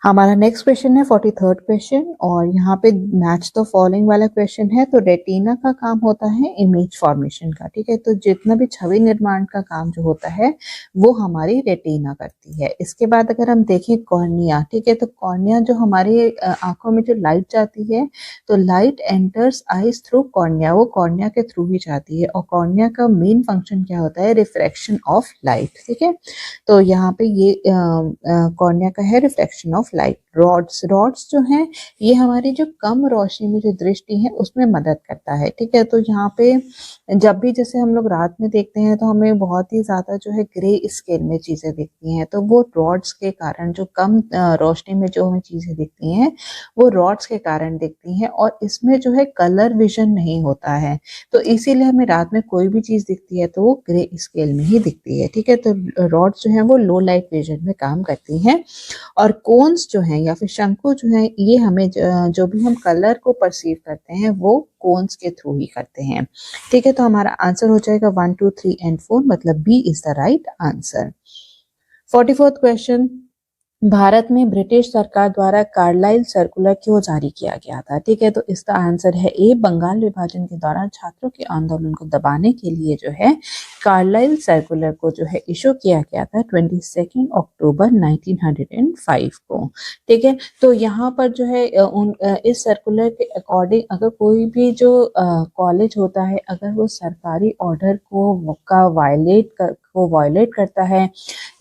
B: हमारा नेक्स्ट क्वेश्चन है 43rd क्वेश्चन और यहाँ पे मैच द फॉलोइंग वाला क्वेश्चन है। तो रेटिना का काम होता है इमेज फॉर्मेशन का, ठीक है, तो जितना भी छवि निर्माण का काम जो होता है वो हमारी रेटिना करती है। इसके बाद अगर हम देखें कॉर्निया, ठीक है, तो कॉर्निया जो हमारी आंखों में जो लाइट जाती है तो light enters eyes through cornea, वो कॉर्निया के थ्रू ही जाती है और कॉर्निया का मेन फंक्शन क्या होता है? Refraction of light. ठीक है, तो यहाँ पे ये कॉर्निया का है रिफ्रैक्शन ऑफ लाइट। रॉड्स जो हैं ये हमारी जो कम रोशनी में जो दृष्टि है उसमें मदद करता है। ठीक है, तो यहाँ पे जब भी जैसे हम लोग रात में देखते हैं तो हमें बहुत ही ज्यादा जो है ग्रे स्केल में चीजें दिखती हैं, तो वो रॉड्स के कारण, जो कम रोशनी में जो हमें चीजें दिखती हैं वो रॉड्स के कारण दिखती हैं और इसमें जो है कलर विजन नहीं होता है, तो इसीलिए हमें रात में कोई भी चीज दिखती है तो वो ग्रे स्केल में ही दिखती है। ठीक है, तो रॉड्स जो है वो लो लाइट विजन में काम करती हैं और कोन्स जो हैं या फिर शंकु जो है ये हमें जो भी हम कलर को परसीव करते हैं वो कोन्स के थ्रू ही करते हैं। ठीक है, तो हमारा आंसर हो जाएगा 1, 2, 3 and 4, मतलब B is the right answer. 44th question, Bharat में ब्रिटिश सरकार द्वारा कार्लाइल सर्कुलर क्यों जारी किया गया था? ठीक है, तो इसका आंसर है ए, बंगाल विभाजन के दौरान छात्रों के आंदोलन को दबाने के लिए जो है कार्लाइल सर्कुलर को जो है इशू किया गया था 22 अक्टूबर 1905 को। ठीक है, तो यहाँ पर जो है इस सर्कुलर के अकॉर्डिंग अगर कोई भी जो कॉलेज होता है, अगर वो सरकारी ऑर्डर को वायलेट करता है,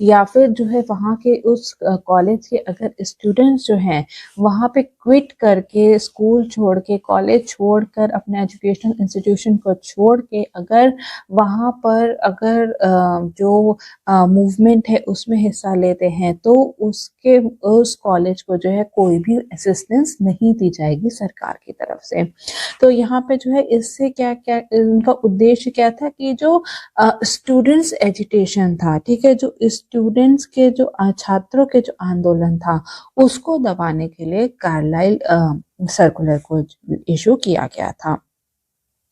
B: या फिर जो है वहाँ के उस कॉलेज के अगर स्टूडेंट्स जो हैं वहाँ पे क्विट करके, स्कूल छोड़ के, कॉलेज छोड़कर, अपने एजुकेशनल इंस्टीट्यूशन को छोड़ के अगर वहाँ पर जो मूवमेंट है उसमें हिस्सा लेते हैं, तो उस कॉलेज को जो है कोई भी असिस्टेंस नहीं दी जाएगी सरकार की तरफ से। तो यहाँ पे जो है इससे क्या क्या इनका उद्देश्य क्या था कि जो स्टूडेंट्स एजिटेशन था, ठीक है, जो स्टूडेंट्स के जो छात्रों के जो आंदोलन था उसको दबाने के लिए कार्लाइल सर्कुलर को इशू किया गया था।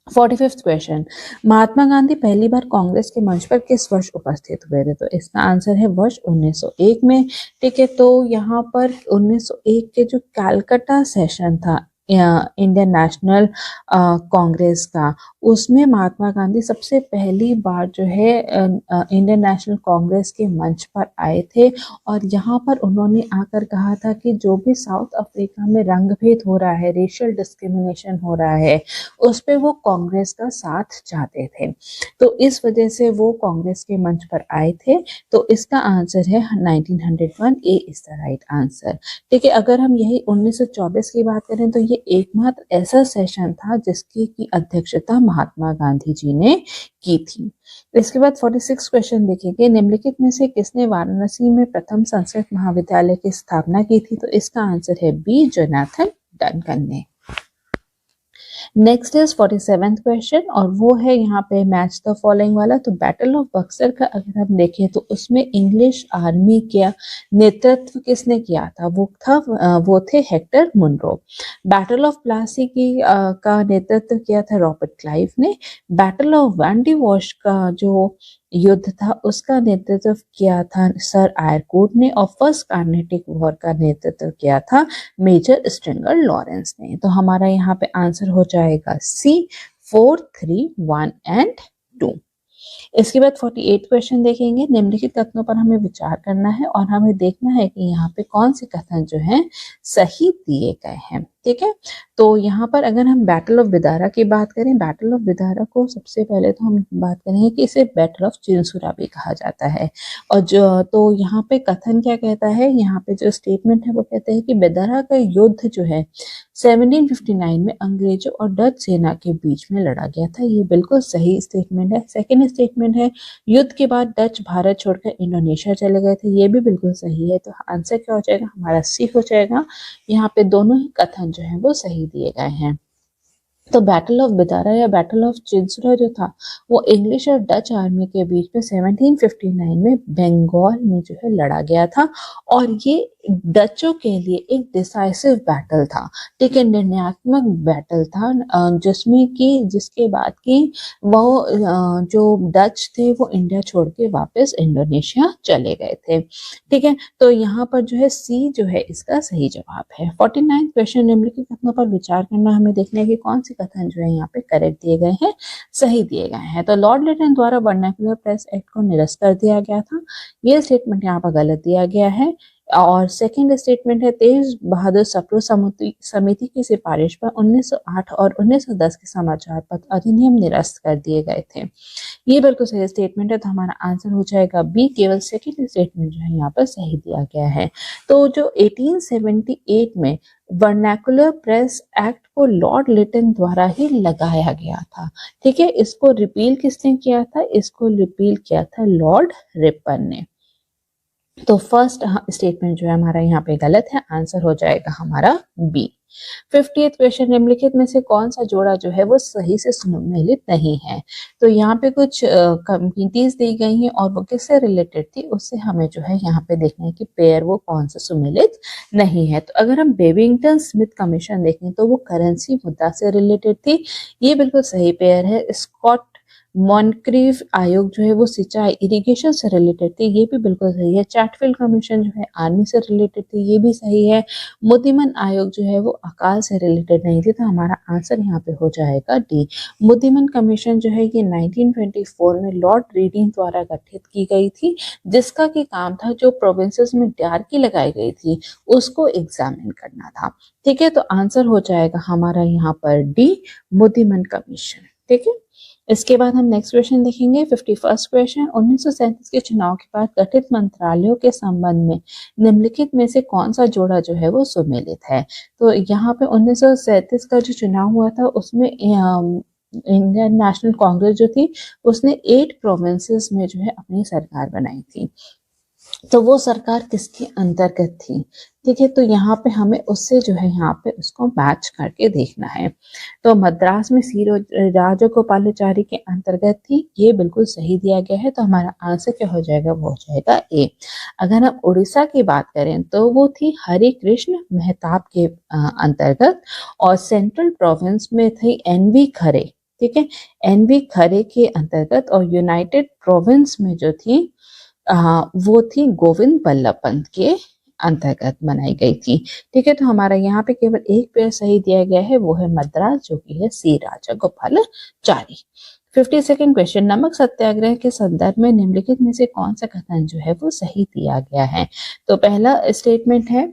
B: 45th क्वेश्चन, महात्मा गांधी पहली बार कांग्रेस के मंच पर किस वर्ष उपस्थित हुए थे? तो इसका आंसर है वर्ष 1901 में। ठीक है, तो यहाँ पर 1901 के जो कैलकाटा सेशन था इंडियन नेशनल कांग्रेस का, उसमें महात्मा गांधी सबसे पहली बार जो है इंडियन नेशनल कांग्रेस के मंच पर आए थे, और यहाँ पर उन्होंने आकर कहा था कि जो भी साउथ अफ्रीका में रंगभेद हो रहा है, रेशियल डिस्क्रिमिनेशन हो रहा है, उस पे वो कांग्रेस का साथ चाहते थे। तो इस वजह से वो कांग्रेस के मंच पर आए थे। तो इसका आंसर है 1901, ए इज द राइट आंसर। ठीक है, अगर हम यही 1924 की बात करें तो ये एकमात्र ऐसा सेशन था जिसकी की अध्यक्षता महात्मा गांधी जी ने की थी। इसके बाद 46 क्वेश्चन देखेंगे, निम्नलिखित में से किसने वाराणसी में प्रथम संस्कृत महाविद्यालय की स्थापना की थी? तो इसका आंसर है बी, जोनाथन डनकन ने। नेक्स्ट इज 47th क्वेश्चन, और वो है यहाँ पे मैच द फॉलोइंग वाला। तो बैटल ऑफ बक्सर का अगर हम देखें तो उसमें इंग्लिश आर्मी का नेतृत्व किसने किया था? वो थे Hector Munro. Battle of Plassey का नेतृत्व किया था रॉबर्ट क्लाइव ने। बैटल ऑफ वैंडी वॉश का जो युद्ध था उसका नेतृत्व किया था सर आयरकूट ने, और फर्स्ट कार्नेटिक वॉर का नेतृत्व किया था मेजर स्ट्रिंगर लॉरेंस ने। तो हमारा यहाँ पे आंसर हो जाएगा सी, 4, 3, 1 एंड 2। इसके बाद 48 क्वेश्चन देखेंगे, निम्नलिखित कथनों पर हमें विचार करना है और हमें देखना है कि यहाँ पे कौन से कथन जो हैं सही दिए गए हैं। ठीक है, तो यहाँ पर अगर हम बैटल ऑफ बिदारा की बात करें, बैटल ऑफ बिदारा को सबसे पहले तो हम बात करेंगे कि इसे बैटल ऑफ चिंसुरा भी कहा जाता है। और तो यहाँ पे कथन क्या कहता है, यहाँ पे जो स्टेटमेंट है वो कहते हैं कि बिदारा का युद्ध जो है 1759 में अंग्रेजों और डच सेना के बीच में लड़ा गया था। ये बिल्कुल सही स्टेटमेंट है। सेकेंड स्टेटमेंट है, युद्ध के बाद डच भारत छोड़कर इंडोनेशिया चले गए थे। ये भी बिल्कुल सही है। तो आंसर क्या हो जाएगा? हमारा सी हो जाएगा। यहाँ पे दोनों ही कथन जो है वो सही दिए गए हैं। तो बैटल ऑफ बिदारा या बैटल ऑफ चिंसुरा जो था वो इंग्लिश और डच आर्मी के बीच में 1759 में बंगाल में जो है लड़ा गया था, और ये डचों के लिए एक डिसाइसिव बैटल था। ठीक है, निर्णयात्मक बैटल था, जिसके बाद कि वो जो डच थे वो इंडिया छोड़ के वापस इंडोनेशिया चले गए थे। ठीक है, तो यहाँ पर जो है सी जो है इसका सही जवाब है। 49 क्वेश्चन, निम्नलिखित कथनों पर विचार करना, हमें देखना है कि कौन से कथन जो है यहाँ पे करेक्ट दिए गए हैं, सही दिए गए हैं। तो लॉर्ड लिटन द्वारा वर्नाक्युलर प्रेस एक्ट को निरस्त कर दिया गया था, ये स्टेटमेंट यहाँ पर गलत दिया गया है। और सेकंड स्टेटमेंट है, तेज बहादुर सप्रू समिति की सिफारिश पर 1908 और 1910 के समाचार पत्र अधिनियम निरस्त कर दिए गए थे। ये बिल्कुल सही स्टेटमेंट है। तो हमारा आंसर हो जाएगा बी, केवल सेकंड स्टेटमेंट जो है यहाँ पर सही दिया गया है। तो जो 1878 में वर्नाकुलर प्रेस एक्ट को लॉर्ड लिटन द्वारा ही लगाया गया था। ठीक है, इसको रिपील किसने किया था? इसको रिपील किया था लॉर्ड रिपन ने। तो फर्स्ट स्टेटमेंट जो है हमारा यहाँ पे गलत है, आंसर हो जाएगा हमारा बी। 50th क्वेश्चन, निम्नलिखित में से कौन सा जोड़ा जो है वो सही से सुमेलित नहीं है? तो यहाँ पे कुछ कम्युनिटीज दी गई हैं और वो किससे रिलेटेड थी, उससे हमें जो है यहाँ पे देखना है कि पेयर वो कौन सा सुमेलित नहीं है। तो अगर हम बेबिंगटन स्मिथ कमीशन देखें तो वो करेंसी मुद्दा से रिलेटेड थी, ये बिल्कुल सही पेयर है। स्कॉट मॉनक्रीव आयोग जो है वो सिंचाई इरिगेशन से रिलेटेड थी, ये भी बिल्कुल सही है। चैटफील्ड कमीशन जो है आर्मी से रिलेटेड थी, ये भी सही है। मुदिमन आयोग जो है वो अकाल से रिलेटेड नहीं थी, तो हमारा आंसर यहाँ पे हो जाएगा डी। मुदिमन कमीशन जो है ये 1924 में लॉर्ड रीडिंग द्वारा गठित की गई थी, जिसका की काम था जो प्रोविंसेस में डार्की लगाई गई थी उसको एग्जामिन करना था। ठीक है, तो आंसर हो जाएगा हमारा यहाँ पर डी, मुदिमन कमीशन। ठीक है, इसके बाद हम नेक्स्ट क्वेश्चन देखेंगे। 51st क्वेश्चन, 1937 के चुनाव के बाद गठित मंत्रालयों के संबंध में निम्नलिखित में से कौन सा जोड़ा जो है वो सुमेलित है। तो यहाँ पे 1937 का जो चुनाव हुआ था उसमें इंडियन नेशनल कांग्रेस जो थी उसने 8 प्रोविंसेस में जो है अपनी सरकार बनाई थी। तो वो सरकार किसके अंतर्गत थी? ठीक है, तो यहाँ पे हमें उससे जो है यहाँ पे उसको मैच करके देखना है। तो मद्रास में सी राजगोपालाचारी के अंतर्गत थी, ये बिल्कुल सही दिया गया है, तो हमारा आंसर क्या हो जाएगा, वो हो जाएगा ए। अगर हम उड़ीसा की बात करें तो वो थी हरे कृष्ण मेहताब के अंतर्गत, और सेंट्रल प्रोविंस में थी एनवी खरे। ठीक है, एनवी खरे के अंतर्गत, और यूनाइटेड प्रोविंस में जो थी वो थी गोविंद बल्लभ पंत के अंतर्गत बनाई गई थी। ठीक है, तो हमारा यहाँ पे केवल एक पेयर सही दिया गया है, वो है मद्रास, जो कि है सी राजगोपालाचारी। 52nd क्वेश्चन, नमक सत्याग्रह के संदर्भ में निम्नलिखित में से कौन सा कथन जो है वो सही दिया गया है। तो पहला स्टेटमेंट है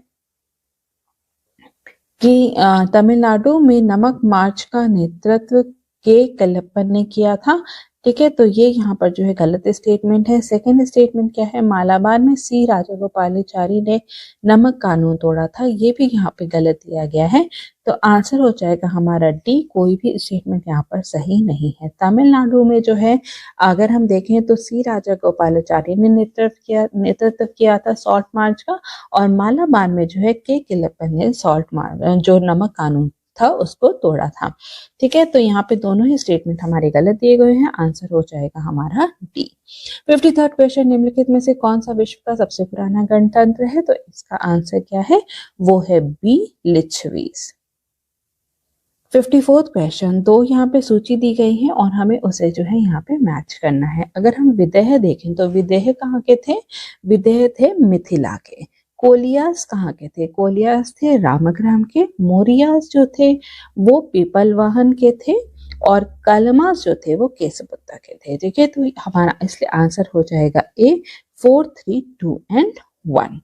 B: कि तमिलनाडु में नमक मार्च का नेतृत्व के कल्लप्पन ने किया था। ठीक है, तो ये यहाँ पर जो है गलत स्टेटमेंट है। सेकंड स्टेटमेंट क्या है, मालाबार में सी राजगोपालाचारी ने नमक कानून तोड़ा था, ये भी यहाँ पे गलत दिया गया है, तो आंसर हो जाएगा हमारा डी। कोई भी स्टेटमेंट यहाँ पर सही नहीं है। तमिलनाडु में जो है अगर हम देखें तो सी राजगोपालाचारी ने नेतृत्व किया था सॉल्ट मार्च का, और मालाबार में जो है के कल्लप्पन ने सॉल्ट मार्च जो नमक कानून था उसको तोड़ा था। ठीक है, तो यहाँ पे दोनों ही स्टेटमेंट हमारे गलत दिए गए हैं, आंसर हो जाएगा हमारा डी। 53rd क्वेश्चन, निम्नलिखित में से कौन सा विश्व का सबसे पुराना गणतंत्र है। तो इसका आंसर क्या है, वो है बी, लिच्छवीज। 54th क्वेश्चन, दो यहाँ पे सूची दी गई है और हमें उसे जो है यहाँ पे मैच करना है। अगर हम विदेह देखें तो विदेह कहाँ के थे, विदेह थे मिथिला के। कोलियास कहाँ के थे, कोलियास थे रामग्राम के। मोरियास जो थे वो पीपलवाहन के थे, और कलमास जो थे वो केसबुद्धा के थे। ठीक है, तो हमारा इसलिए आंसर हो जाएगा ए, 4, 3, 2 एंड 1।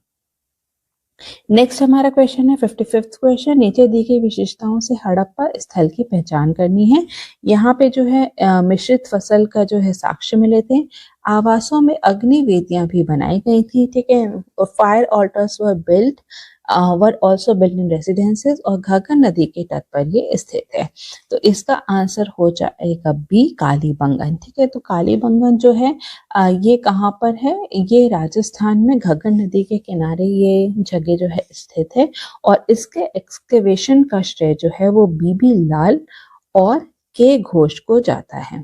B: नेक्स्ट हमारा क्वेश्चन है 55th क्वेश्चन, नीचे दी गई विशेषताओं से हड़प्पा स्थल की पहचान करनी है। यहाँ पे जो है मिश्रित फसल का जो है साक्ष्य मिले थे। आवासों में अग्नि वेदियां भी बनाई गई थी। ठीक है, fire alters were also build in residences, और घग्गर नदी के तट पर ये स्थित है। तो इसका आंसर हो जाएगा बी, कालीबंगन। ठीक है, तो कालीबंगन जो है ये कहाँ पर है, ये राजस्थान में घग्गर नदी के किनारे ये जगह जो है स्थित है, और इसके एक्सकेवेशन का श्रेय जो है वो बीबी लाल और के घोष को जाता है।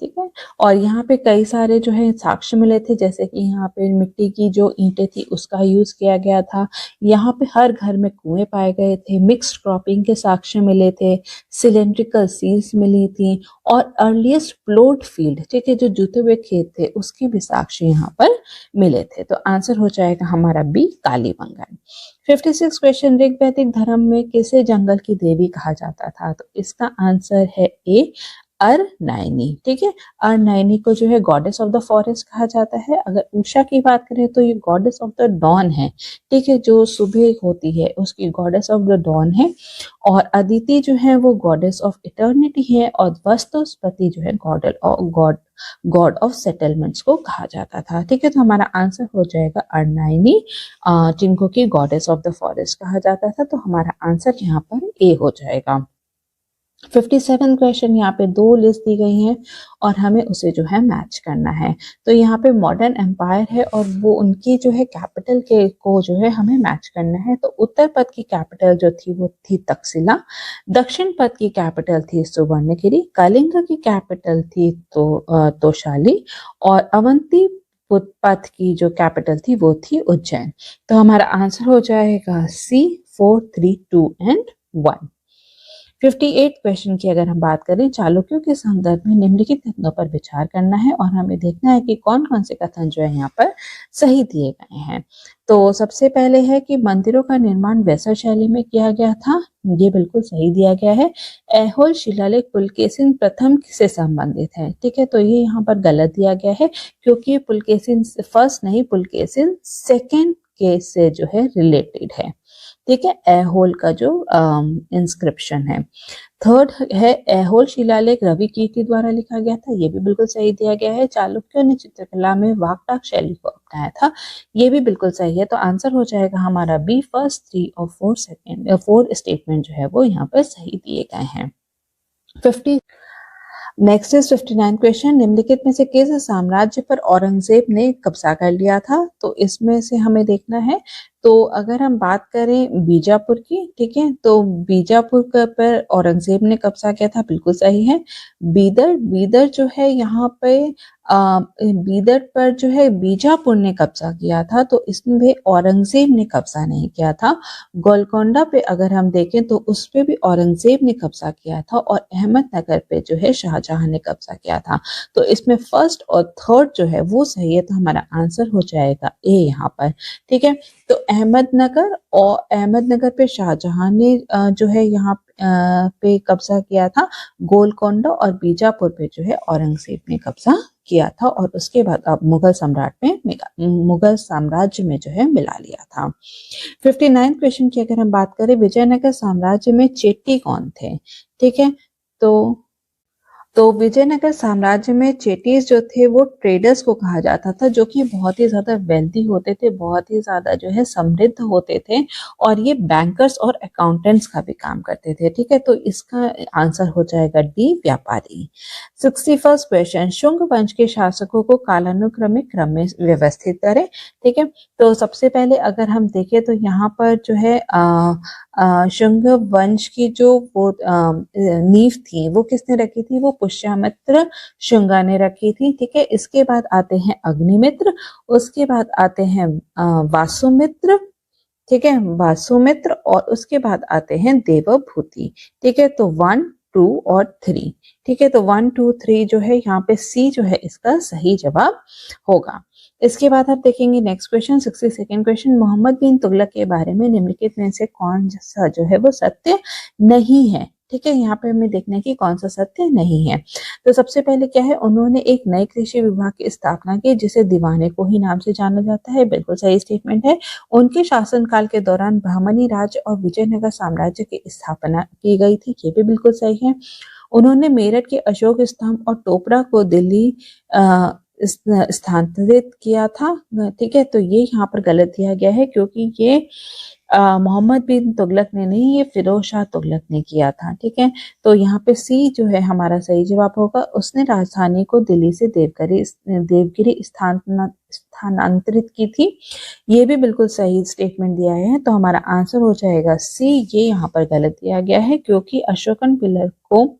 B: ठीक है, और यहाँ पे कई सारे जो है साक्ष्य मिले थे, जैसे कि यहाँ पे मिट्टी की जो ईंटें थी उसका यूज किया गया था। यहाँ पे हर घर में कुएं पाए गए थे, मिक्स्ड क्रॉपिंग के साक्ष्य मिले थे, सिलेंड्रिकल सील्स मिली थी, और अर्लीस्ट प्लॉट फील्ड, ठीक है, जो जुते हुए खेत थे उसके भी साक्ष्य यहाँ पर मिले थे। तो आंसर हो जाएगा हमारा बी, कालीबंगन। 56 क्वेश्चन, ऋग वैदिक धर्म में किसे जंगल की देवी कहा जाता था। तो इसका आंसर है ए, अरनायनी। ठीक है, अरनायनी को जो है गॉडेस ऑफ द फॉरेस्ट कहा जाता है। अगर उषा की बात करें तो ये गॉडेस ऑफ द डॉन है। ठीक है, जो सुबह होती है उसकी गॉडेस ऑफ द डॉन है, और अदिति जो है वो गॉडेस ऑफ इटर्निटी है, और वस्तुस्पति जो है गॉड ऑफ सेटलमेंट्स को कहा जाता था। ठीक है, तो हमारा आंसर हो जाएगा अरनायनी, जिनको की गॉडेस ऑफ द फॉरेस्ट कहा जाता था। तो हमारा आंसर यहाँ पर ए हो जाएगा। 57 क्वेश्चन, यहाँ पे दो लिस्ट दी गई हैं और हमें उसे जो है मैच करना है। तो यहाँ पे मॉडर्न एम्पायर है और वो उनकी जो है कैपिटल के को जो है हमें मैच करना है। तो उत्तर पद की कैपिटल जो थी वो थी तक्षशिला, दक्षिण पद की कैपिटल थी सुवर्णगिरी, कलिंग की कैपिटल थी तोशाली, और अवंती पद की जो कैपिटल थी वो थी उज्जैन। तो हमारा आंसर हो जाएगा सी, 4, 3, 2 एंड 1। 58 क्वेश्चन की अगर हम बात करें, चालुक्यों के संदर्भ में निम्नलिखित कथनों पर विचार करना है और हमें देखना है कि कौन कौन से कथन जो है यहाँ पर सही दिए गए हैं। तो सबसे पहले है कि मंदिरों का निर्माण वैसा शैली में किया गया था, ये बिल्कुल सही दिया गया है। ऐहोल शिलालेख पुलकेशिन प्रथम से संबंधित है, ठीक है, तो ये यहाँ पर गलत दिया गया है क्योंकि पुलकेशिन फर्स्ट नहीं, पुलकेशिन सेकेंड केस से जो है रिलेटेड है, ठीक है, ऐहोल का जो इंस्क्रिप्शन है। थर्ड है ऐहोल शिलालेख रवि कीर्ति द्वारा लिखा गया था, ये भी बिल्कुल सही दिया गया है। चालुक्यों ने चित्रकला में वाकटाक शैली को अपनाया था, ये भी बिल्कुल सही है। तो आंसर हो जाएगा हमारा बी, फर्स्ट 3 और 4 स्टेटमेंट जो है वो यहाँ पर सही दिए गए हैं। 50 नेक्स्ट इज 59 क्वेश्चन, निम्नलिखित में से किस साम्राज्य पर औरंगजेब ने कब्जा कर लिया था? तो इसमें से हमें देखना है, तो अगर हम बात करें बीजापुर की, ठीक है, तो बीजापुर पर औरंगजेब ने कब्जा किया था, बिल्कुल सही है। बीदर जो है यहाँ पे बीदर पर जो है बीजापुर ने कब्जा किया था, तो इसमें औरंगजेब ने कब्जा नहीं किया था। गोलकोंडा पे अगर हम देखें तो उस पे भी औरंगजेब ने कब्जा किया था और अहमदनगर पे जो है शाहजहां ने कब्जा किया था। तो इसमें फर्स्ट और थर्ड जो है वो सही है, तो हमारा आंसर हो जाएगा ए यहाँ पर, ठीक है। तो अहमदनगर पे शाहजहां ने जो है यहाँ पे कब्जा किया था, गोलकोंडा और बीजापुर पे जो है औरंगजेब ने कब्जा किया था और उसके बाद अब मुगल साम्राज्य में जो है मिला लिया था। 59 क्वेश्चन की अगर हम बात करें, विजयनगर साम्राज्य में चेट्टी कौन थे? ठीक है, तो विजयनगर साम्राज्य में चेटीज जो थे वो ट्रेडर्स को कहा जाता था, जो कि बहुत ही ज्यादा वेल्दी होते थे, बहुत ही ज्यादा जो है समृद्ध होते थे और ये बैंकर्स और अकाउंटेंट्स का भी काम करते थे, ठीक है। तो इसका आंसर हो जाएगा डी, व्यापारी। 61 क्वेश्चन, शुंग वंश के शासकों को कालानुक्रमिक क्रम में व्यवस्थित करें, ठीक है। तो सबसे पहले अगर हम देखें तो यहाँ पर जो है शुंग वंश की जो वो नींव थी वो किसने रखी थी? वो पुष्यमित्र शुंगा ने रखी थी, ठीक है। इसके बाद आते हैं अग्निमित्र, उसके बाद आते हैं वासुमित्र, ठीक है, वासुमित्र, और उसके बाद आते हैं देवभूति, ठीक है। तो 1, 2 और 3, ठीक है। तो 1, 2, 3 जो है यहाँ पे सी जो है इसका सही जवाब होगा। इसके बाद आप देखेंगे next question, 62nd question, Mohammad bin Tughlaq के बारे में निम्नलिखित में से कौन सा जो है वो सत्य नहीं है? ठीक है, यहाँ पे हमें देखना है कि कौन सा सत्य नहीं है। तो सबसे पहले क्या है, उन्होंने एक नए कृषि विभाग की स्थापना की जिसे दीवाने को ही नाम से जाना जाता है, बिल्कुल सही स्टेटमेंट है। उनके शासनकाल के दौरान बहमनी राज्य और विजयनगर साम्राज्य की स्थापना की गई थी, ये भी बिल्कुल सही है। उन्होंने मेरठ के अशोक स्तंभ और टोपरा को दिल्ली स्थानांतरित किया था, ठीक है। तो ये यहाँ पर गलत दिया गया है क्योंकि ये मोहम्मद बिन तुगलक ने नहीं, ये फिरोज शाह तुगलक ने किया था, ठीक है। तो यहाँ पे सी जो है हमारा सही जवाब होगा। उसने राजधानी को दिल्ली से देवगिरी स्थानांतरित की थी, ये भी बिल्कुल सही स्टेटमेंट दिया है। तो हमारा आंसर हो जाएगा सी, ये यहाँ पर गलत दिया गया है क्योंकि अशोकन पिलर को,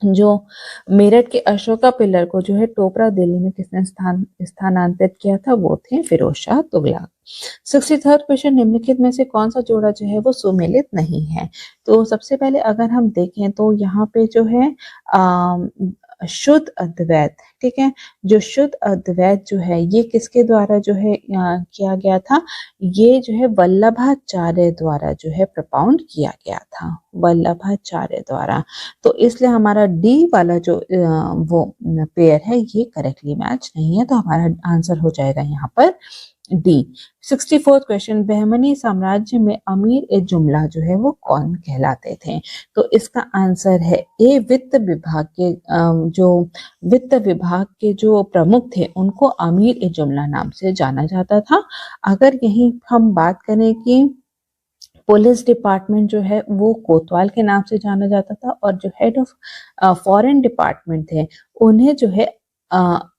B: जो मेरठ के अशोका पिलर को जो है टोपरा दिल्ली में किसने स्थानांतरित किया था? वो थे फिरोज शाह तुगलक। 63rd क्वेश्चन, निम्नलिखित में से कौन सा जोड़ा जो है वो सुमेलित नहीं है? तो सबसे पहले अगर हम देखें तो यहाँ पे जो है शुद्ध अद्वैत, ठीक है, जो शुद्ध अद्वैत जो है ये किसके द्वारा जो है किया गया था? ये जो है वल्लभाचार्य द्वारा जो है प्रपाउंड किया गया था, वल्लभाचार्य द्वारा। तो इसलिए हमारा डी वाला जो वो पेयर है ये करेक्टली मैच नहीं है, तो हमारा आंसर हो जाएगा यहाँ पर डी। 64th क्वेश्चन, बहमनी साम्राज्य में अमीर ए जुमला जो है वो कौन कहलाते थे? तो इसका आंसर है ए, वित्त विभाग के जो प्रमुख थे उनको अमीर ए जुमला नाम से जाना जाता था। अगर यही हम बात करें कि पुलिस डिपार्टमेंट जो है वो कोतवाल के नाम से जाना जाता था और जो हेड ऑफ फॉरेन डिपार्टमेंट थे उन्हें जो है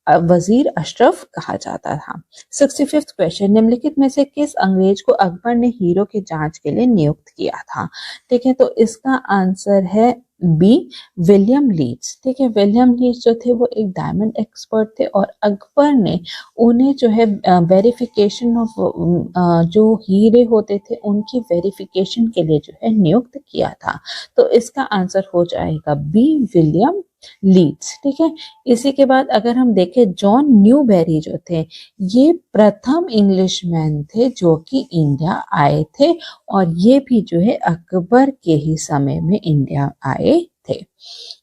B: वजीर अशरफ कहा जाता था। 65th क्वेश्चन, निम्नलिखित में से किस अंग्रेज को अकबर ने हीरो की जांच के लिए नियुक्त किया था? ठीक है, तो इसका आंसर है बी, विलियम लीड्स। ठीक है, विलियम लीड्स जो थे वो एक डायमंड एक्सपर्ट थे और अकबर ने उन्हें जो है वेरिफिकेशन ऑफ जो हीरे होते थे उनकी वेरिफिकेशन के लिए जो है नियुक्त किया था। तो इसका आंसर हो जाएगा बी, विलियम लीड्स। ठीक है, इसी के बाद अगर हम देखें जॉन न्यूबेरी जो थे ये प्रथम इंग्लिशमैन थे जो कि इंडिया आए थे और ये भी जो है अकबर के ही समय में इंडिया आए थे।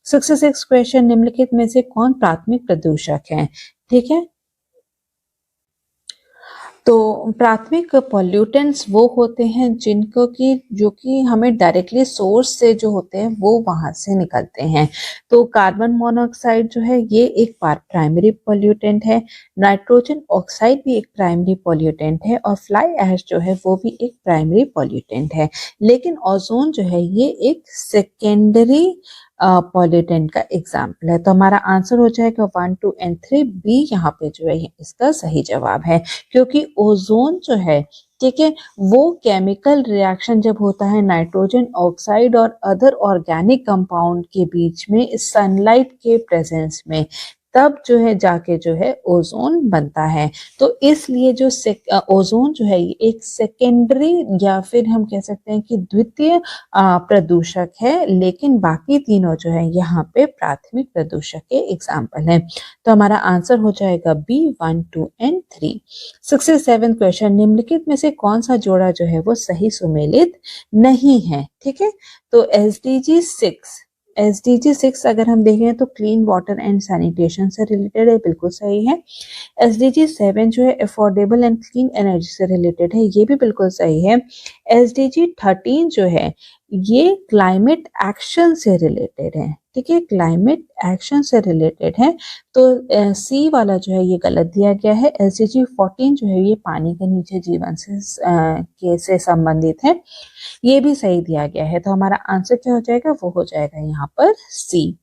B: 66 क्वेश्चन, निम्नलिखित में से कौन प्राथमिक प्रदूषक है? ठीक है, तो प्राथमिक पॉल्यूटेंट्स वो होते हैं जिनको कि जो कि हमें डायरेक्टली सोर्स से जो होते हैं वो वहां से निकलते हैं। तो कार्बन मोनोऑक्साइड जो है ये एक प्राइमरी पॉल्यूटेंट है, नाइट्रोजन ऑक्साइड भी एक प्राइमरी पॉल्यूटेंट है और फ्लाई ऐश जो है वो भी एक प्राइमरी पॉल्यूटेंट है। लेकिन ओजोन जो है ये एक सेकेंडरी पॉल्यूटेंट का एग्जाम्पल है। तो हमारा आंसर हो जाएगा 1, 2 एंड 3, बी यहाँ पे जो है इसका सही जवाब है, क्योंकि ओजोन जो है ठीक है वो केमिकल रिएक्शन जब होता है नाइट्रोजन ऑक्साइड और अदर ऑर्गेनिक कंपाउंड के बीच में सनलाइट के प्रेजेंस में, तब जो है जाके जो है ओजोन बनता है। तो इसलिए जो ओजोन जो है ये एक सेकेंडरी या फिर हम कह सकते हैं कि द्वितीय प्रदूषक है, लेकिन बाकी तीनों जो है यहाँ पे प्राथमिक प्रदूषक के एग्जाम्पल हैं। तो हमारा आंसर हो जाएगा बी, 1, 2 एंड 3। 67 क्वेश्चन, निम्नलिखित में से कौन सा जोड़ा जो है वो सही सुमेलित नहीं है? ठीक है, तो SDG 6 अगर हम देखें तो क्लीन वाटर एंड सैनिटेशन से रिलेटेड है, बिल्कुल सही है। SDG 7 जो है अफोर्डेबल एंड क्लीन एनर्जी से रिलेटेड है, ये भी बिल्कुल सही है। SDG 13 जो है ये क्लाइमेट एक्शन से रिलेटेड है। ठीक है, क्लाइमेट एक्शन से रिलेटेड है, तो सी वाला जो है ये गलत दिया गया है। SDG 14 जो है ये पानी के नीचे जीवन से संबंधित है, ये भी सही दिया गया है। तो हमारा आंसर क्या हो जाएगा? वो हो जाएगा यहाँ पर सी।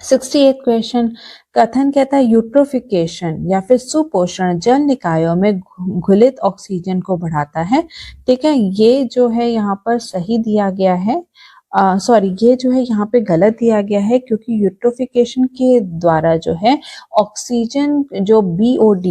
B: 68 क्वेश्चन, कथन कहता है यूट्रोफिकेशन या फिर सुपोषण जल निकायों में घुलित ऑक्सीजन को बढ़ाता है। ठीक है, ये जो है यहाँ पर सही दिया गया है, सॉरी ये जो है यहाँ पे गलत दिया गया है, क्योंकि यूट्रोफिकेशन के द्वारा जो है ऑक्सीजन जो BOD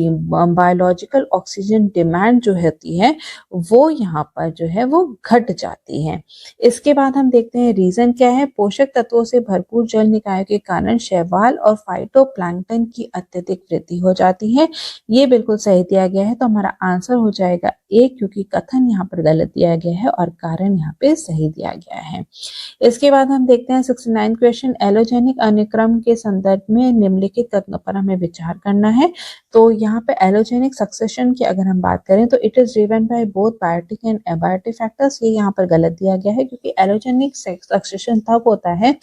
B: बायोलॉजिकल ऑक्सीजन डिमांड जो होती है वो यहाँ पर जो है वो घट जाती है। इसके बाद हम देखते हैं रीजन क्या है। पोषक तत्वों से भरपूर जल निकायों के कारण शैवाल और फाइटोप्लैंक्टन की अत्यधिक वृद्धि हो जाती है, ये बिल्कुल सही दिया गया है। तो हमारा आंसर हो जाएगा ए, क्योंकि कथन यहाँ पर गलत दिया गया है और कारण यहाँ पे सही दिया गया है। इसके बाद हम देखते हैं 69 क्वेश्चन, एलोजेनिक अनुक्रम के संदर्भ में निम्नलिखित कथनों पर हमें विचार करना है। तो यहाँ पे एलोजेनिक सक्सेशन की अगर हम बात करें तो it is driven by both biotic and abiotic factors, ये यहाँ पर गलत दिया गया है, क्योंकि एलोजेनिक सक्सेशन तब होता है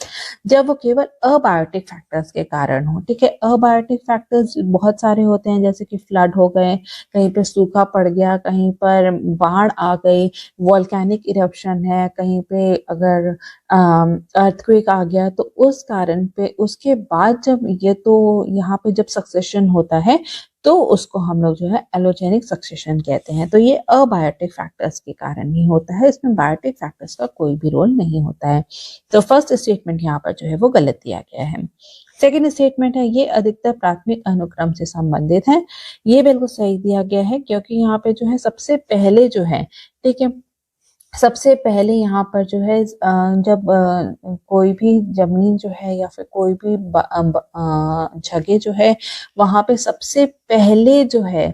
B: जब वो केवल अबायोटिक फैक्टर्स के कारण हो। ठीक है, अबायोटिक फैक्टर्स बहुत सारे होते हैं, जैसे कि फ्लड हो गए, कहीं पे सूखा पड़ गया, कहीं पर बाढ़ आ गई, वॉल्केनिक इरप्शन है, कहीं पे अगर अर्थक्वेक आ गया, तो उस कारण पे उसके बाद जब ये तो यहाँ पे जब सक्सेशन होता है तो उसको हम लोग जो है एलोजेनिक सक्सेशन कहते हैं। तो ये अबायोटिक फैक्टर्स के कारण ही होता है, इसमें बायोटिक फैक्टर्स का कोई भी रोल नहीं होता है। तो फर्स्ट स्टेटमेंट यहाँ पर जो है वो गलत दिया गया है। सेकेंड स्टेटमेंट है ये अधिकतर प्राथमिक अनुक्रम से संबंधित है, ये बिल्कुल सही दिया गया है, क्योंकि यहाँ पे जो है सबसे पहले जो है ठीक है सबसे पहले यहाँ पर जो है जब कोई भी जमीन जो है या फिर कोई भी जगह जो है वहां पे सबसे पहले जो है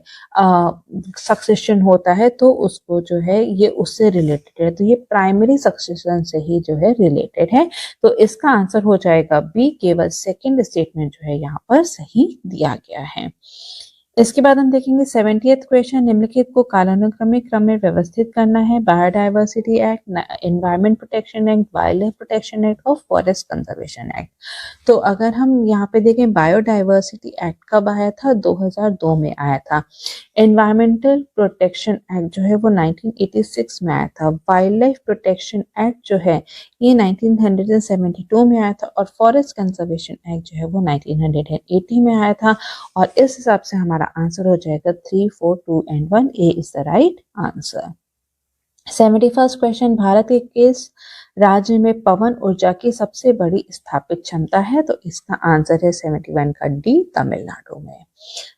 B: सक्सेशन होता है, तो उसको जो है ये उससे रिलेटेड है, तो ये प्राइमरी सक्सेशन से ही जो है रिलेटेड है। तो इसका आंसर हो जाएगा बी, केवल सेकंड स्टेटमेंट जो है यहाँ पर सही दिया गया है। इसके बाद हम देखेंगे 70th क्वेश्चन, निम्नलिखित को कालानुक्रमिक क्रम में व्यवस्थित करना है। Biodiversity act, environment protection act, wild life protection act और फॉरेस्ट कंजर्वेशन एक्ट। तो अगर हम यहाँ पे देखें, बायोडाइवर्सिटी एक्ट कब आया था? 2002 में आया था। एनवायरमेंटल प्रोटेक्शन एक्ट जो है वो 1986 में आया था। वाइल्ड लाइफ प्रोटेक्शन एक्ट जो है ये 1972 में आया था और फॉरेस्ट कंजर्वेशन एक्ट जो है वो 1980 में आया था। और इस हिसाब से हमारा आंसर हो जाएगा 3, 4, 2 and 1। A is the right answer. 71st question, Bharat के किस राज्य में पवन ऊर्जा की सबसे बड़ी स्थापित क्षमता है? तो इसका आंसर है 71 का डी, तमिलनाडु में।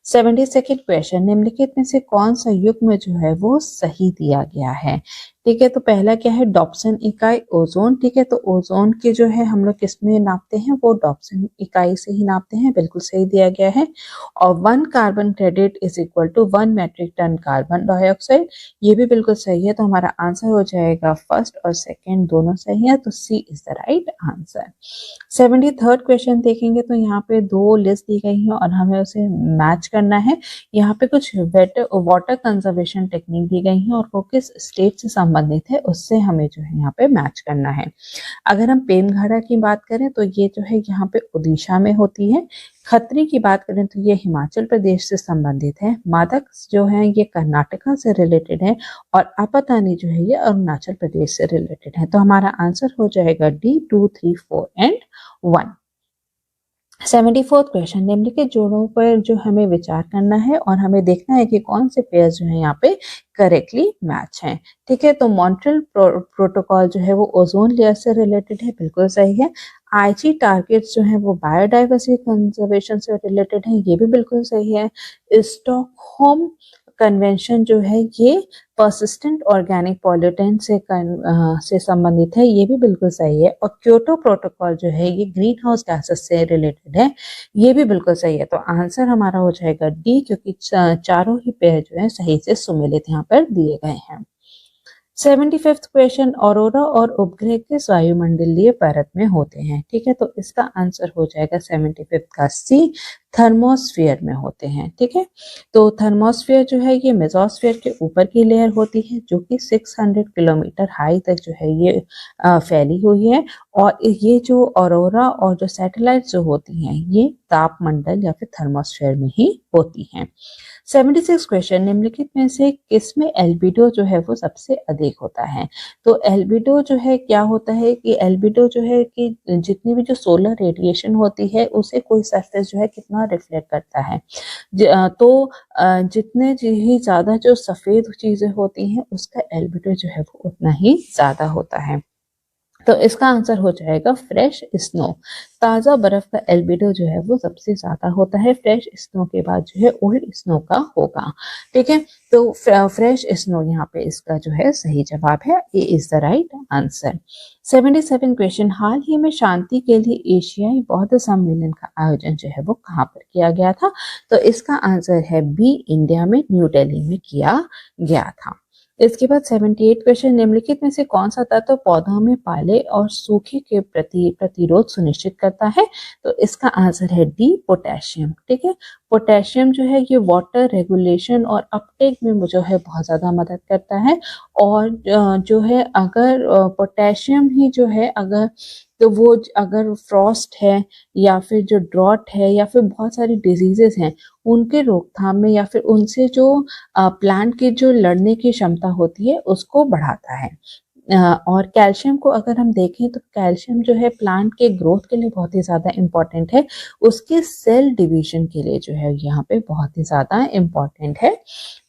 B: 72nd क्वेश्चन, निम्नलिखित में से कौन सा युग्म जो है वो सही दिया गया है? ठीक है, तो पहला क्या है? डॉप्सन इकाई ओजोन। ठीक है, तो ओजोन के जो है हम लोग किस में नापते हैं? वो डॉप्सन इकाई से ही नापते हैं, बिल्कुल सही दिया गया है। और 1 carbon credit is equal to 1 metric ton carbon dioxide, ये भी बिल्कुल सही है। तो हमारा आंसर हो जाएगा फर्स्ट और सेकेंड दोनों सही है, तो C is the right answer. 73rd question देखेंगे तो यहाँ पे दो लिस्ट दी गई है और हमें उसे मैच करना है। यहाँ पे कुछ वाटर कंजर्वेशन टेक्निक दी गई है और वो किस स्टेट से संबंधित है उससे हमें जो है यहाँ पे मैच करना है। अगर हम पेमघड़ा की बात करें तो ये जो है यहाँ पे उड़ीसा में होती है। खत्री की बात करें तो ये हिमाचल प्रदेश से संबंधित है। मादक जो है ये कर्नाटका से रिलेटेड है और आपतानी जो है ये अरुणाचल प्रदेश से रिलेटेड है। तो हमारा आंसर हो जाएगा डी, 2, 3, 4 एंड 1। 74th क्वेश्चन, निम्नलिखित जोड़ों पर जो हमें विचार करना है और हमें देखना है कि कौन से पेयर जो है यहाँ पे करेक्टली मैच हैं। ठीक है, तो मॉन्ट्रियल प्रोटोकॉल जो है वो ओजोन लेयर से रिलेटेड है, बिल्कुल सही है। आईजी टारगेट्स जो है वो बायोडाइवर्सिटी कंजर्वेशन से रिलेटेड है, ये भी बिल्कुल सही है। स्टॉकहोम कन्वेंशन जो है ये परसिस्टेंट ऑर्गेनिक पॉल्यूटेंट से संबंधित है, ये भी बिल्कुल सही है। और क्योटो प्रोटोकॉल जो है ये ग्रीन हाउस गैसेस से रिलेटेड है, ये भी बिल्कुल सही है। तो आंसर हमारा हो जाएगा डी, क्योंकि चारों ही पेयर जो है सही से सुमेलित यहाँ पर दिए गए हैं। 75th क्वेश्चन, ऑरोरा और उपग्रह किस वायुमंडलीय परत में होते हैं? ठीक है, तो इसका आंसर हो जाएगा 75th का सी, थर्मोस्फीयर में होते हैं। ठीक है, तो थर्मोस्फीयर जो है ये मेसोस्फीयर के ऊपर की लेयर होती है जो कि 600 किलोमीटर हाई तक जो है ये फैली हुई है। और ये जो ऑरोरा और जो सैटेलाइट जो होती हैं ये तापमंडल या फिर थर्मोस्फीयर में ही होती हैं। 76 क्वेश्चन, निम्नलिखित में से किसमें एल्बिडो जो है वो सबसे अधिक होता है? तो एल्बिडो जो है क्या होता है कि एल्बिडो जो है कि जितनी भी जो सोलर रेडिएशन होती है उसे कोई सरफेस जो है कितना रिफ्लेक्ट करता है। जितने ही ज्यादा जो सफेद चीजें होती हैं उसका एल्बिडो जो है वो उतना ही ज्यादा होता है। तो इसका आंसर हो जाएगा फ्रेश स्नो। ताजा बर्फ का एल्बिडो जो है वो सबसे ज्यादा होता है, फ्रेश स्नो के बाद जो है ओल्ड स्नो का होगा। ठीक है, तो फ्रेश स्नो यहाँ पे इसका जो है सही जवाब है, A is the right answer. 77 question, हाल ही में शांति के लिए एशियाई बौद्ध सम्मेलन का आयोजन जो है वो कहाँ पर किया गया था? तो इसका आंसर है बी, इंडिया में न्यू दिल्ली में किया गया था। इसके बाद 78 क्वेश्चन, निम्नलिखित में से कौन सा तत्व पौधों में पाले और सूखे के प्रति प्रतिरोध सुनिश्चित करता है? तो इसका आंसर है डी, पोटेशियम। ठीक है, पोटेशियम जो है ये वाटर रेगुलेशन और अपटेक में जो है बहुत ज्यादा मदद करता है। और जो है अगर पोटेशियम ही जो है अगर तो वो अगर फ्रॉस्ट है या फिर जो ड्रॉट है या फिर बहुत सारी डिजीजेस हैं उनके रोकथाम में या फिर उनसे जो प्लांट की जो लड़ने की क्षमता होती है उसको बढ़ाता है। और कैल्शियम को अगर हम देखें तो कैल्शियम जो है प्लांट के ग्रोथ के लिए बहुत ही ज़्यादा इम्पॉर्टेंट है, उसके सेल डिवीजन के लिए जो है यहाँ पे बहुत ही ज़्यादा इम्पॉर्टेंट है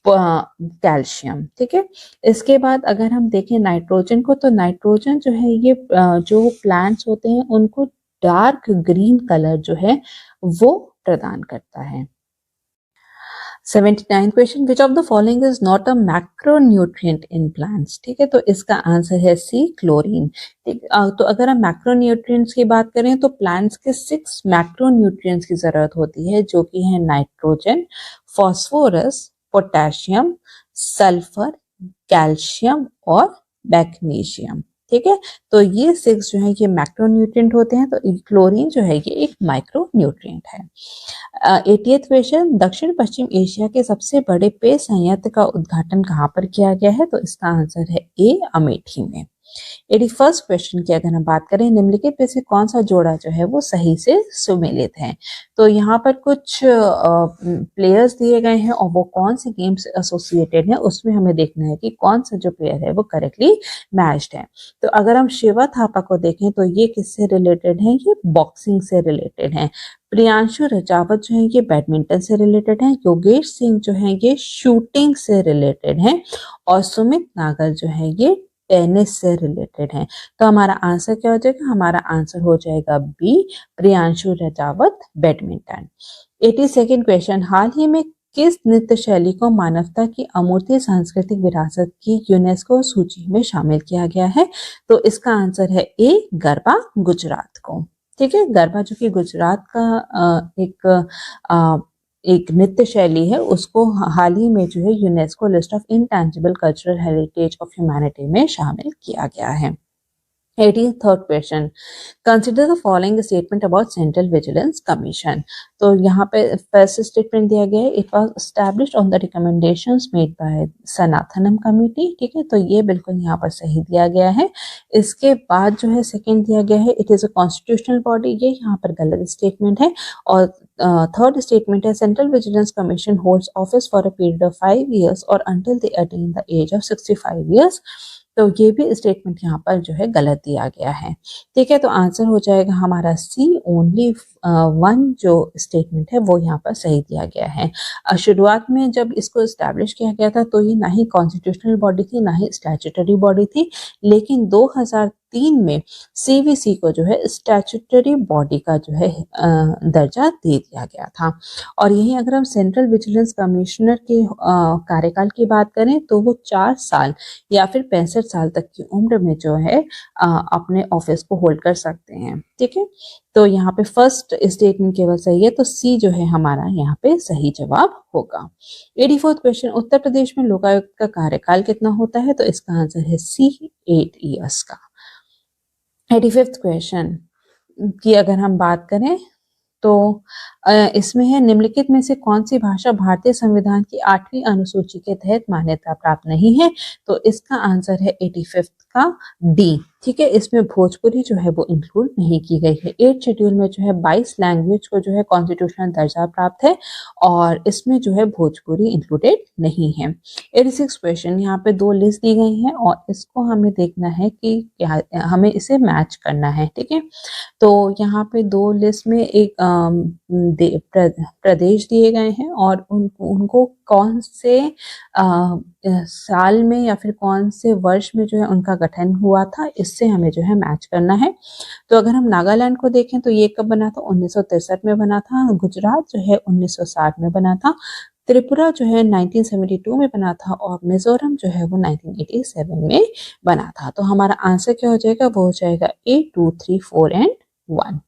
B: कैल्शियम। ठीक है, इसके बाद अगर हम देखें नाइट्रोजन को, तो नाइट्रोजन जो है ये जो प्लांट्स होते हैं उनको डार्क ग्रीन कलर जो है वो प्रदान करता है। 79 question, which of the following is not a macronutrient in plants? ठीक है, तो इसका आंसर है सी, क्लोरीन। ठीक, तो अगर हम मैक्रोन्यूट्रिएंट्स की बात करें तो प्लांट्स के 6 मैक्रोन्यूट्रिएंट्स की जरूरत होती है जो कि है nitrogen, phosphorus, potassium, sulphur, calcium और मैग्नीशियम। ठीक है। तो ये 6 जो है ये मैक्रोन्यूट्रिएंट होते हैं, तो क्लोरीन जो है ये एक माइक्रोन्यूट्रिएंट है। 80th क्वेश्चन, दक्षिण पश्चिम एशिया के सबसे बड़े पेय संयंत्र का उद्घाटन कहाँ पर किया गया है? तो इसका आंसर है ए, अमेठी में। 81st क्वेश्चन की अगर हम बात करें, निम्नलिखित में से कौन सा जोड़ा जो है वो सही से सुमेलित है? तो यहाँ पर कुछ प्लेयर्स दिए गए हैं और वो कौन से गेम से एसोसिएटेड है, उसमें हमें देखना है कि कौन सा जो प्लेयर है वो करेक्टली मैच्ड है। तो अगर हम शिवा थापा को देखें तो ये किससे रिलेटेड है? ये बॉक्सिंग से रिलेटेड है। प्रियांशु रजावत जो है ये बैडमिंटन से रिलेटेड है। योगेश सिंह जो है ये शूटिंग से रिलेटेड है और सुमित नागल जो है ये टेनिस से रिलेटेड है। तो हमारा आंसर क्या हो जाएगा? हमारा आंसर हो जाएगा B, Priyanshu Rajawat badminton. 82nd question, हाल ही में किस नृत्य शैली को मानवता की अमूर्त सांस्कृतिक विरासत की यूनेस्को सूची में शामिल किया गया है? तो इसका आंसर है ए, गरबा, गुजरात को। ठीक है, गरबा जो कि गुजरात का एक नृत्य शैली है, उसको हाल ही में जो है UNESCO list of intangible cultural heritage of humanity में शामिल किया गया है। 83rd question, consider the following statement about central vigilance commission. तो यहाँ पे फर्स्ट स्टेटमेंट दिया गया है, it was established on the recommendations made by Santhanam committee. ठीक है, तो ये बिल्कुल यहाँ पर सही दिया गया है। इसके बाद जो है सेकंड दिया गया है, it is a constitutional body, ये यहाँ पर गलत स्टेटमेंट है। और थर्ड स्टेटमेंट है, central vigilance commission holds office for a period of 5 years और until they attain the age of 65 years। तो ये भी स्टेटमेंट यहाँ पर जो है गलत दिया गया है। ठीक है, तो आंसर हो जाएगा हमारा सी, ओनली 1 जो स्टेटमेंट है वो यहाँ पर सही दिया गया है। शुरुआत में जब इसको एस्टैब्लिश किया गया था तो ये ना ही कॉन्स्टिट्यूशनल बॉडी थी ना ही स्टैट्यूटरी बॉडी थी, लेकिन 2003 में सीवीसी को जो है स्टैट्यूटरी बॉडी का जो है दर्जा दे दिया गया था। और यही अगर हम सेंट्रल विजिलेंस कमिश्नर के कार्यकाल की बात करें तो वो 4 साल या फिर 65 साल तक की उम्र में जो है अपने ऑफिस को होल्ड कर सकते हैं। ठीक है, तो यहाँ पे फर्स्ट स्टेटमेंट केवल सही है, तो सी जो है हमारा यहाँ पे सही जवाब होगा। 84th क्वेश्चन, उत्तर प्रदेश में लोकायुक्त का कार्यकाल कितना होता है? तो इसका आंसर है सी, 8 years का। 85th क्वेश्चन की अगर हम बात करें तो इसमें है, निम्नलिखित में से कौन सी भाषा भारतीय संविधान की 8वीं अनुसूची के तहत मान्यता प्राप्त नहीं है? तो इसका आंसर है 85th का डी। ठीक है, इसमें भोजपुरी जो है वो इंक्लूड नहीं की गई है। 8th शेड्यूल में जो है 22 लैंग्वेज को जो है कॉन्स्टिट्यूशनल दर्जा प्राप्त है और इसमें जो है भोजपुरी इंक्लूडेड नहीं है। 86 क्वेश्चन, यहाँ पे 2 लिस्ट दी गई हैं और इसको हमें देखना है कि हमें इसे मैच करना है। ठीक है, तो यहाँ पे 2 लिस्ट में एक प्रदेश दिए गए हैं और उनको कौन से साल में या फिर कौन से वर्ष में जो है उनका गठन हुआ था, इससे हमें जो है मैच करना है। तो अगर हम नागालैंड को देखें तो ये कब बना था? 1963 में बना था। गुजरात जो है 1960 में बना था। त्रिपुरा जो है 1972 में बना था और मिजोरम जो है वो 1987 में बना था। तो हमारा आंसर क्या हो जाएगा? वो हो जाएगा A, 2, 3, 4 and 1।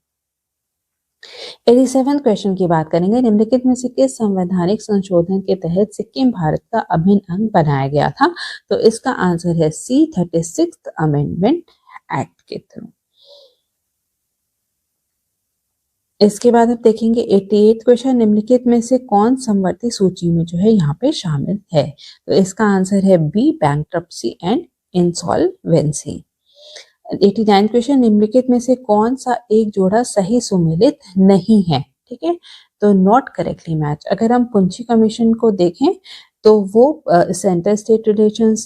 B: 87th क्वेश्चन की बात करेंगे, निम्नलिखित में से किस संवैधानिक संशोधन के तहत सिक्किम भारत का अभिन्न अंग बनाया गया था? तो इसका आंसर है सी, 36th अमेंडमेंट एक्ट के थ्रू। इसके बाद आप देखेंगे 88th क्वेश्चन, निम्नलिखित में से कौन समवर्ती सूची में जो है यहाँ पे शामिल है? तो इसका आंसर है B, bankruptcy and insolvency. 89 question, निम्नलिखित में से कौन सा एक जोड़ा सही सुमेलित नहीं है? ठीक है, तो नॉट करेक्टली मैच। अगर हम पुंछी कमीशन को देखें तो वो सेंटर स्टेट रिलेशंस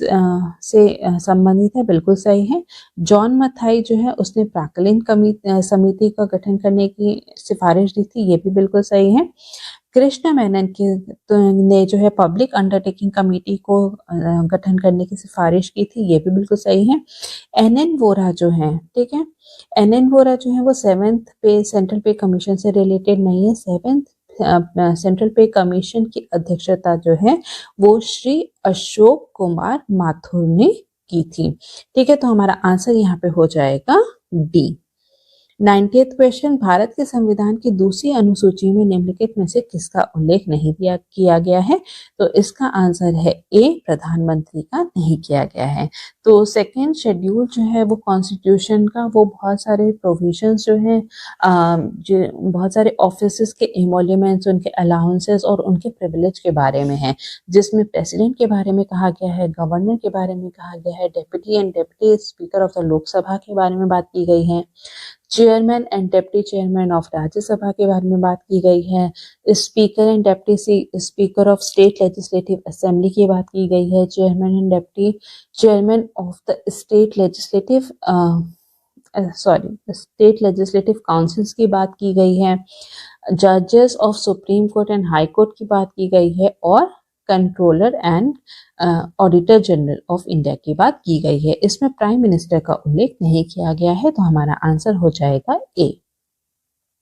B: से संबंधित है, बिल्कुल सही है। जॉन मथाई जो है उसने प्राक्कलिन समिति का गठन करने की सिफारिश दी थी, ये भी बिल्कुल सही है। कृष्ण मेनन ने जो है पब्लिक अंडरटेकिंग कमेटी को गठन करने की सिफारिश की थी, ये भी बिल्कुल सही है। एनएन वोरा जो है, ठीक है, एनएन वोरा जो है वो 7th पे सेंट्रल पे कमीशन से रिलेटेड नहीं है। 7th सेंट्रल पे कमीशन की अध्यक्षता जो है वो श्री अशोक कुमार माथुर ने की थी। ठीक है, तो हमारा आंसर यहाँ पे हो जाएगा डी। 90th क्वेश्चन, भारत के संविधान की दूसरी अनुसूची में निम्नलिखित में से किसका उल्लेख नहीं किया गया है? तो इसका आंसर है ए, प्रधानमंत्री का नहीं किया गया है। तो सेकेंड शेड्यूल जो है वो कॉन्स्टिट्यूशन का, वो बहुत सारे प्रोविजंस जो हैं, जो बहुत सारे ऑफिसेस के एमोल्यूमेंट्स, उनके अलाउंसेस और उनके प्रिविलेज के बारे में है, जिसमें प्रेसिडेंट के बारे में कहा गया है, गवर्नर के बारे में कहा गया है, deputy and deputy speaker of the Lok Sabha के बारे में बात की गई है, chairman and deputy chairman of Rajya Sabha के बारे में बात की गई है, speaker and deputy speaker of state legislative assembly की बात की गई है, chairman and deputy chairman of the state legislative councils की बात की गई है, जजेस of supreme court and high court की बात की गई है, और controller and auditor general of India की बात की गई है। इसमें प्राइम मिनिस्टर का उल्लेख नहीं किया गया है, तो हमारा आंसर हो जाएगा ए।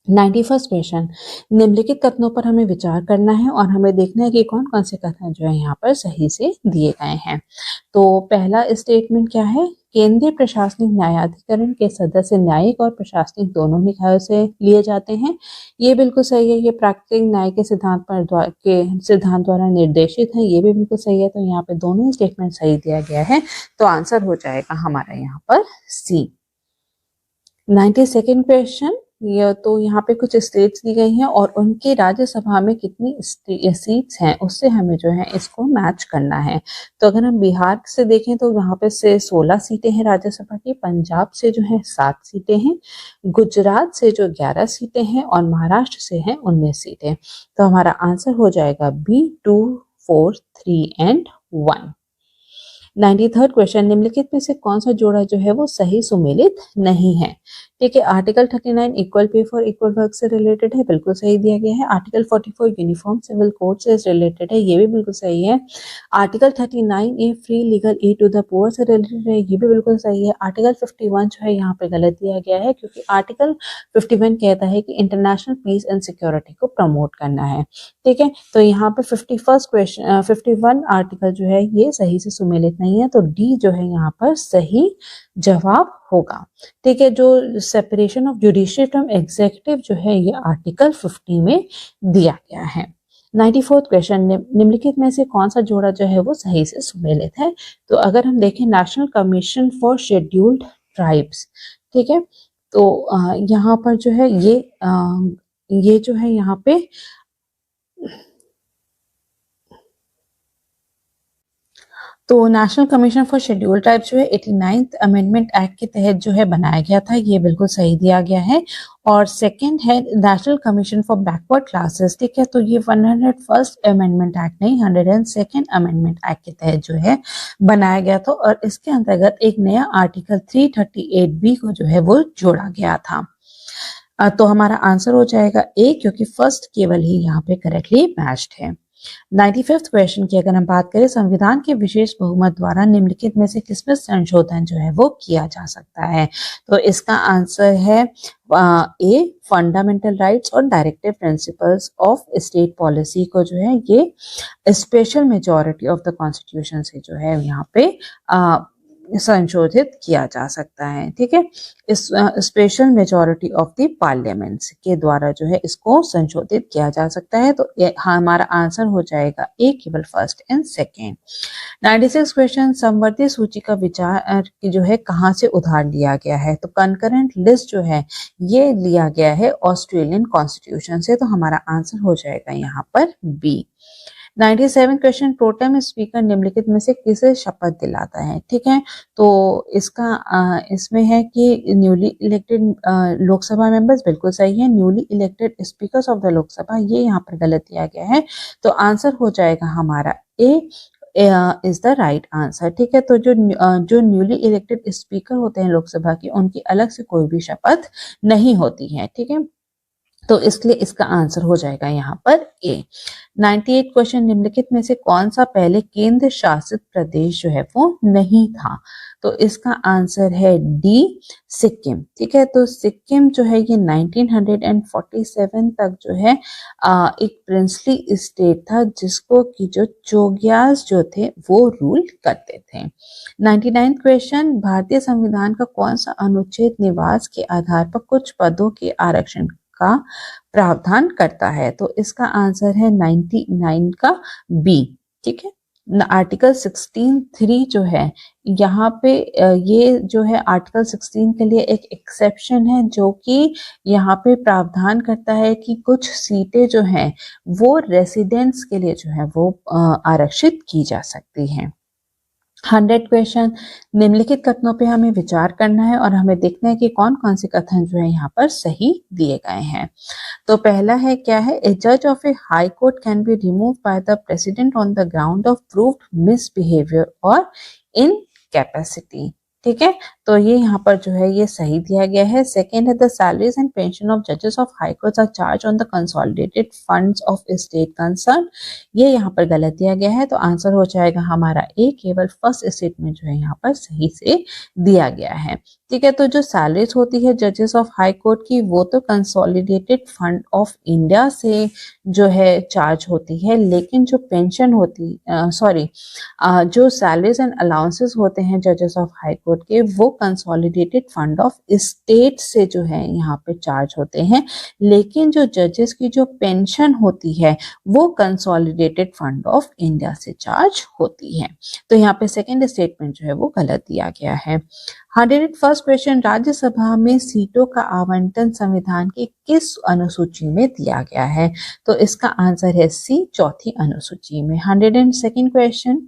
B: 91st क्वेश्चन, निम्नलिखित कथनों पर हमें विचार करना है और हमें देखना है कि कौन कौन से कथन जो है यहाँ पर सही से दिए गए हैं। तो पहला स्टेटमेंट क्या है? केंद्रीय प्रशासनिक न्यायाधिकरण के सदस्य न्यायिक और प्रशासनिक दोनों निकायों से लिए जाते हैं। ये बिल्कुल सही है। ये प्राकृतिक न्याय के सिद्धांत द्वारा निर्देशित है। ये भी बिल्कुल सही है। तो यहाँ पे दोनों स्टेटमेंट सही दिया गया है, तो आंसर हो जाएगा हमारा यहाँ पर सी। 92nd क्वेश्चन, ये तो यहाँ पे कुछ स्टेट्स दी गई हैं और उनकी राज्यसभा में कितनी सीट्स हैं उससे हमें जो है इसको मैच करना है। तो अगर हम बिहार से देखें तो यहाँ पे से 16 सीटें हैं राज्यसभा की, पंजाब से जो है 7 सीटें हैं, गुजरात से जो 11 सीटें हैं और महाराष्ट्र से हैं 19 सीटें। तो हमारा आंसर हो जाएगा बी, 2, 4, 3 एंड 1। 93rd क्वेश्चन, निम्नलिखित में से कौन सा जोड़ा जो है वो सही सुमेलित नहीं है? ठीक है, article 39 equal pay for equal work से रिलेटेड है, बिल्कुल सही दिया गया है। आर्टिकल 44 यूनिफॉर्म सिविल कोड से रिलेटेड है, ये भी बिल्कुल सही है। Article 39 A free legal aid to the poor से रिलेटेड है, ये भी बिल्कुल सही है। आर्टिकल 51 जो है यहाँ पे गलत दिया गया है, क्योंकि आर्टिकल 51 कहता है कि इंटरनेशनल पीस एंड सिक्योरिटी को प्रमोट करना है। ठीक है, तो यहाँ पे 51 आर्टिकल जो है ये सही से सुमेलित नहीं है, तो डी जो है यहाँ पर सही जवाब होगा। ठीक है, जो separation of judicial from executive जो है ये आर्टिकल 50 में दिया गया है। 94th क्वेश्चन, निम्नलिखित में से कौन सा जोड़ा जो है वो सही से सुमेलित है? तो अगर हम देखें national commission for scheduled tribes, ठीक है, तो यहाँ पर जो है ये जो है यहाँ पे तो national commission for schedule tribes जो है 89th अमेंडमेंट एक्ट के तहत जो है बनाया गया था, ये बिल्कुल सही दिया गया है। और सेकंड है national commission for backward classes, ठीक है, तो ये 101st अमेंडमेंट एक्ट नहीं 102nd अमेंडमेंट एक्ट के तहत जो है बनाया गया था, और इसके अंतर्गत एक नया आर्टिकल 338B को जो है वो जोड़ा गया था। तो हमारा आंसर हो जाएगा ए, क्योंकि फर्स्ट केवल ही यहाँ पे करेक्टली मैच्ड है। 95th क्वेश्चन की अगर हम बात करें, संविधान के विशेष बहुमत द्वारा निम्नलिखित में से किसमें संशोधन जो है वो किया जा सकता है? तो इसका आंसर है ए, फंडामेंटल राइट्स और directive principles of state policy को जो है ये special majority of the constitution से जो है यहाँ पे संशोधित किया जा सकता है। ठीक है, इस special majority of the parliaments के द्वारा जो है इसको संशोधित किया जा सकता है। तो हमारा आंसर हो जाएगा ए, केवल फर्स्ट एंड सेकेंड। 96 क्वेश्चन, समवर्ती सूची का विचार जो है कहाँ से उधार लिया गया है? तो कंकरेंट लिस्ट जो है ये लिया गया है ऑस्ट्रेलियन कॉन्स्टिट्यूशन से, तो हमारा आंसर हो जाएगा यहाँ पर बी। 97 क्वेश्चन, प्रोटेम स्पीकर निम्नलिखित में से किसे शपथ दिलाता है? ठीक है, तो इसका इसमें है कि न्यूली इलेक्टेड लोकसभा मेंबर्स, बिल्कुल सही है। Newly elected speakers of the Lok Sabha, ये यहाँ पर गलत दिया गया है, तो आंसर हो जाएगा हमारा ए इज द राइट आंसर। ठीक है, तो जो न्यूली इलेक्टेड स्पीकर होते हैं लोकसभा की, उनकी अलग से कोई भी शपथ नहीं होती है। ठीक है, तो इसलिए इसका आंसर हो जाएगा यहाँ पर ए। 98 क्वेश्चन, निम्नलिखित में से कौन सा पहले केंद्र शासित प्रदेश जो है वो नहीं था? तो इसका आंसर है डी, सिक्किम। ठीक है, तो सिक्किम जो है ये 1947 तक जो है एक प्रिंसली स्टेट था, जिसको कि जो चोग्यास जो थे वो रूल करते थे। 99 क्वेश्चन, भारतीय संविधान का कौन सा अनुच्छेद निवास के आधार पर कुछ पदों के आरक्षण का प्रावधान करता है? तो इसका आंसर है 99 का बी। ठीक है, आर्टिकल 16(3) जो है यहाँ पे ये जो है आर्टिकल 16 के लिए एक एक्सेप्शन है, जो कि यहाँ पे प्रावधान करता है कि कुछ सीटें जो हैं वो रेसिडेंट्स के लिए जो है वो आरक्षित की जा सकती हैं। 100 क्वेश्चन, निम्नलिखित कथनों पे हमें विचार करना है और हमें देखना है कि कौन कौन से कथन जो है यहाँ पर सही दिए गए हैं। तो पहला है क्या है, ए जज of A high court can be remove by the president on the ground of proved misbehaviour और इनकैपेसिटी। ठीक है, तो ये यहाँ पर जो है ये सही दिया गया है। सेकेंड है, the salaries and pension of जजेस of high courts are charge on the consolidated funds of state concern. ये यहाँ पर गलत दिया गया है, तो आंसर हो जाएगा हमारा ए। केवल फर्स्ट स्टेटमेंट जो है यहाँ पर सही से दिया गया है। ठीक है, तो जो सैलरीज होती है जजेस ऑफ हाई कोर्ट की, वो तो कंसोलिडेटेड फंड ऑफ इंडिया से जो है चार्ज होती है, लेकिन जो पेंशन होती जो सैलरीज एंड अलाउंसेस होते हैं जजेस ऑफ हाई कोर्ट के, वो कंसोलिडेटेड फंड ऑफ स्टेट से जो है यहाँ पे चार्ज होते हैं, लेकिन जो जजेस की जो पेंशन होती है वो कंसोलिडेटेड फंड ऑफ इंडिया से चार्ज होती है। तो यहाँ पे सेकेंड स्टेटमेंट जो है वो गलत दिया गया है। 101st क्वेश्चन, राज्यसभा में सीटों का आवंटन संविधान की किस अनुसूची में दिया गया है? तो इसका आंसर है सी, चौथी अनुसूची में। 102nd क्वेश्चन,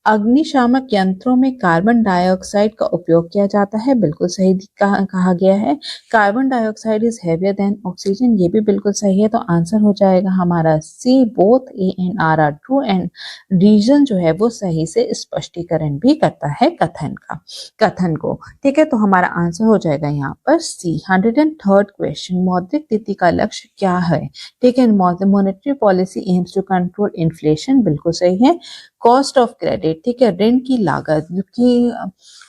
B: अग्निशामक यंत्रों में कार्बन डाइऑक्साइड का उपयोग किया जाता है। बिल्कुल सही कहा गया है। Carbon dioxide is heavier than oxygen, ये भी बिल्कुल सही है, तो आंसर हो जाएगा हमारा C. Both A and R are true and reason जो है वो सही से स्पष्टीकरण भी करता है कथन को। ठीक है, तो हमारा आंसर हो जाएगा यहाँ पर सी। 103rd क्वेश्चन, मौद्रिक नीति का लक्ष्य क्या है? ठीक है, monetary policy aims to control inflation, बिल्कुल सही है। कॉस्ट ऑफ क्रेडिट, ठीक है, ऋण की लागत की